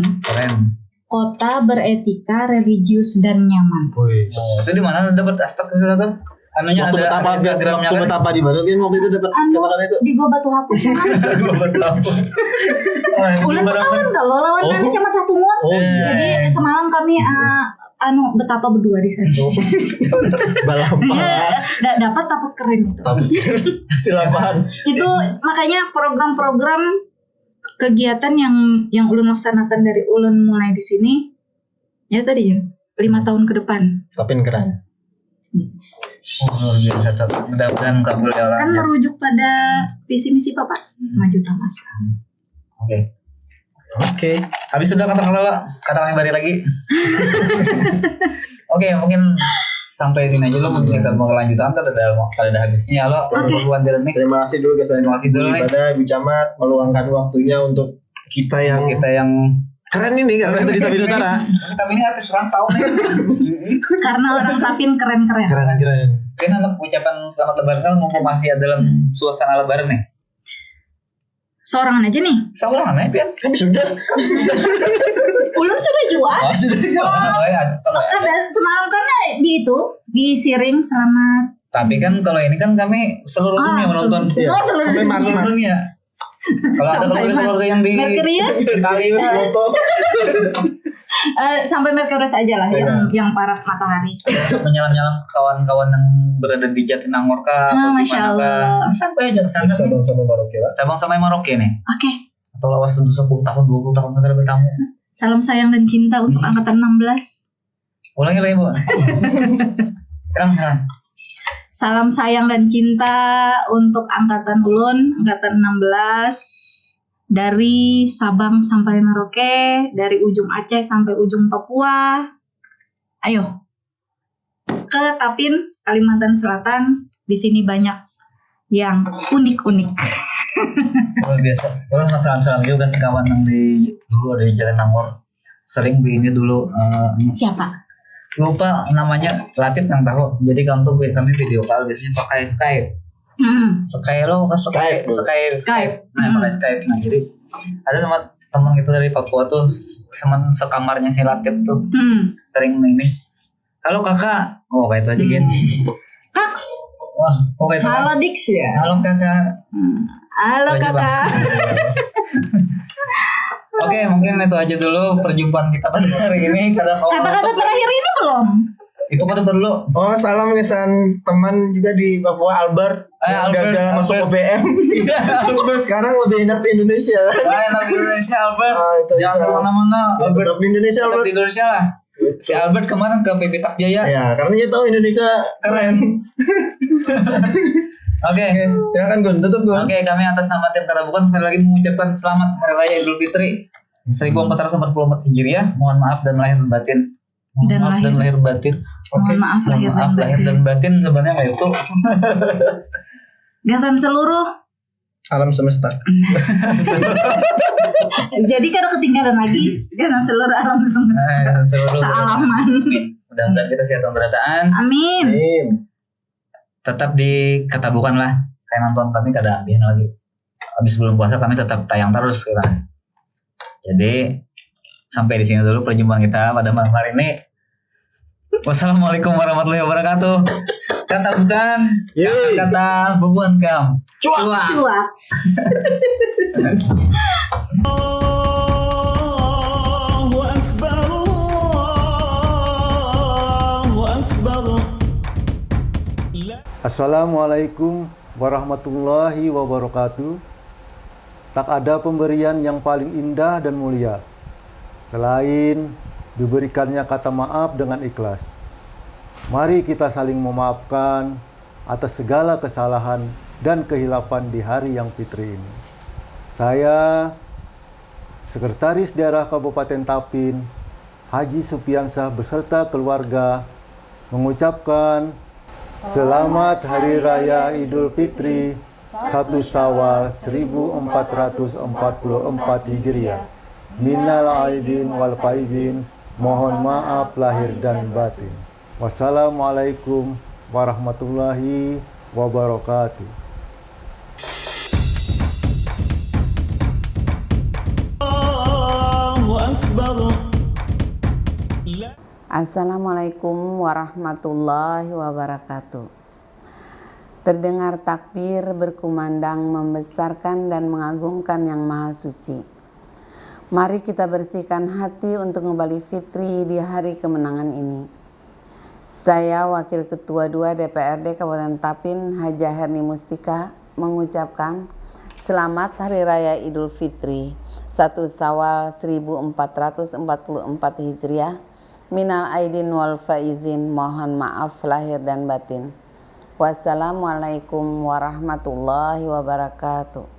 Speaker 3: Kota
Speaker 5: beretika, religius dan nyaman.
Speaker 3: Itu di mana dapat hashtag kesehatan? Anunya
Speaker 4: waktu
Speaker 3: ada Instagramnya
Speaker 4: waktu betapa di mana kan waktu itu dapat kata-kata itu
Speaker 5: di Gua Batu Hapus. Ulan kawan kalau lawan Camat Hatungun. Jadi semalam kami betapa berdua di sana.
Speaker 4: Balampa.
Speaker 5: Dapat taput keren itu.
Speaker 4: Silakan.
Speaker 5: Itu makanya program-program kegiatan yang ulun laksanakan dari ulun mulai di sini ya tadi ya 5 tahun ke depan.
Speaker 4: Tapin keren.
Speaker 3: Luar biasa, mudah-mudahan kabul ya
Speaker 5: Kan
Speaker 3: orangnya.
Speaker 5: merujuk pada visi misi Bapak 5 juta masa.
Speaker 3: Oke. Habis sudah kata-kata yang bari lagi. Oke, mungkin sampai sini aja lo. Mungkin kita mau kelanjutan kan ada habisnya lo.
Speaker 4: Terima kasih dulu guys.
Speaker 3: Terima kasih dulu nih.
Speaker 4: Ibu Camat meluangkan waktunya untuk kita yang keren ini karena dari Tapin Utara.
Speaker 3: Kami ini artis rantau nih.
Speaker 5: Karena orang Tapin keren-keren.
Speaker 4: Keren.
Speaker 3: Mungkin untuk ucapan selamat lebaran kan masih dalam suasana lebaran nih.
Speaker 5: Seorangan aja nih.
Speaker 3: Seorangan aja, Pian.
Speaker 4: Kami sudah.
Speaker 5: Ulun sudah jual.
Speaker 3: Kalau
Speaker 5: Ada semalam kan di Siring selamat.
Speaker 3: Tapi kan kalau ini kan kami seluruh dunia menonton.
Speaker 5: Seluruh
Speaker 3: dunia. Kalau ada keluarga yang di
Speaker 5: Merkurius
Speaker 3: Itali
Speaker 5: sampai Merkurius aja lah yang para matahari.
Speaker 3: Menyalam kawan-kawan yang berada di Jatinangor kah?
Speaker 5: Masya Allah.
Speaker 3: Sampai aja ke sana.
Speaker 4: Sabang sampai Merauke lah.
Speaker 3: Sabang sampai Merauke nih.
Speaker 5: Oke.
Speaker 3: Atau lawas 10 tahun 20 tahun kita bertamu.
Speaker 5: Salam sayang dan cinta untuk angkatan 16.
Speaker 3: Ulangi lagi, Bu. Sekarang.
Speaker 5: Salam sayang dan cinta untuk angkatan Ulun, angkatan 16, dari Sabang sampai Merauke, dari ujung Aceh sampai ujung Papua. Ayo, ke Tapin, Kalimantan Selatan. Di sini banyak yang unik-unik.
Speaker 3: Luar biasa. Orang salam-salam juga ke kawan yang dulu ada di Jatinangor. Sering di ini dulu.
Speaker 5: Siapa?
Speaker 3: Lupa namanya, Latif yang tahu. Jadi kami video call biasanya pakai Skype. Skype. Nah, pakai Skype. Nah, jadi ada sama teman kita dari Papua tuh, teman sekamarnya si Latif tuh. Sering ini. Halo kakak. Oh, kayak itu aja Gen.
Speaker 5: Kaks.
Speaker 3: Wah, kayak itu.
Speaker 5: Halo Dix ya.
Speaker 3: Halo kakak.
Speaker 5: Halo kakak.
Speaker 3: Oke, mungkin itu aja dulu perjumpaan kita pada hari ini.
Speaker 5: Kata-kata terakhir ini belum?
Speaker 3: Itu kan dulu.
Speaker 4: Oh, salam kesan teman juga di Papua, Albert.
Speaker 3: Albert
Speaker 4: gagal masuk UPM. Sekarang lebih enak di Indonesia.
Speaker 3: Enak di Indonesia, Albert. Jangan kemana-mana.
Speaker 4: Albert tetap di Indonesia,
Speaker 3: Albert. Tetap di Indonesia lah. Si Albert kemarin ke PP Takjaya.
Speaker 4: Ya, karena dia tahu Indonesia keren.
Speaker 3: Oke,
Speaker 4: silakan Gun, tutup Gun.
Speaker 3: Oke, kami atas nama tim Kata Bukan sekali lagi mengucapkan selamat Hari Raya Idul Fitri 1444 Hijriah. Mohon maaf dan lahir batin. Mohon maaf lahir dan batin sebenarnya kayak itu.
Speaker 5: Gasan seluruh
Speaker 4: alam semesta.
Speaker 5: Jadi kalau ketinggalan lagi, gasan seluruh alam semesta. Sealaman.
Speaker 3: Mudah-mudahan kita sehat dan berataan.
Speaker 5: Amin.
Speaker 3: Tetap di Kata Bukan lah. Kayak nonton kami kada habis lagi. Habis sebelum puasa kami tetap tayang terus kita. Jadi sampai di sini dulu perjumpaan kita pada malam hari ini. Wassalamualaikum warahmatullahi wabarakatuh. Kata Bukan. Kata Bubuan Kam.
Speaker 5: Cuak.
Speaker 8: Allahu Akbar. Allahu Akbar.
Speaker 10: Assalamualaikum warahmatullahi wabarakatuh. Tak ada pemberian yang paling indah dan mulia selain diberikannya kata maaf dengan ikhlas. Mari kita saling memaafkan atas segala kesalahan dan kehilapan di hari yang fitri ini. Saya, Sekretaris Daerah Kabupaten Tapin, Haji Supiansah beserta keluarga mengucapkan Selamat Hari Raya Idul Fitri 1 Syawal 1444 Hijriah. Minal aidin wal faizin. Mohon maaf lahir dan batin. Wassalamualaikum warahmatullahi wabarakatuh.
Speaker 11: Assalamualaikum warahmatullahi wabarakatuh. Terdengar takbir berkumandang membesarkan dan mengagungkan Yang Maha Suci. Mari kita bersihkan hati untuk kembali fitri di hari kemenangan ini. Saya Wakil Ketua 2 DPRD Kabupaten Tapin, Haja Herni Mustika, mengucapkan Selamat Hari Raya Idul Fitri 1 Syawal 1444 Hijriah. Minal aidin wal faizin, mohon maaf lahir dan batin. Wassalamualaikum warahmatullahi wabarakatuh.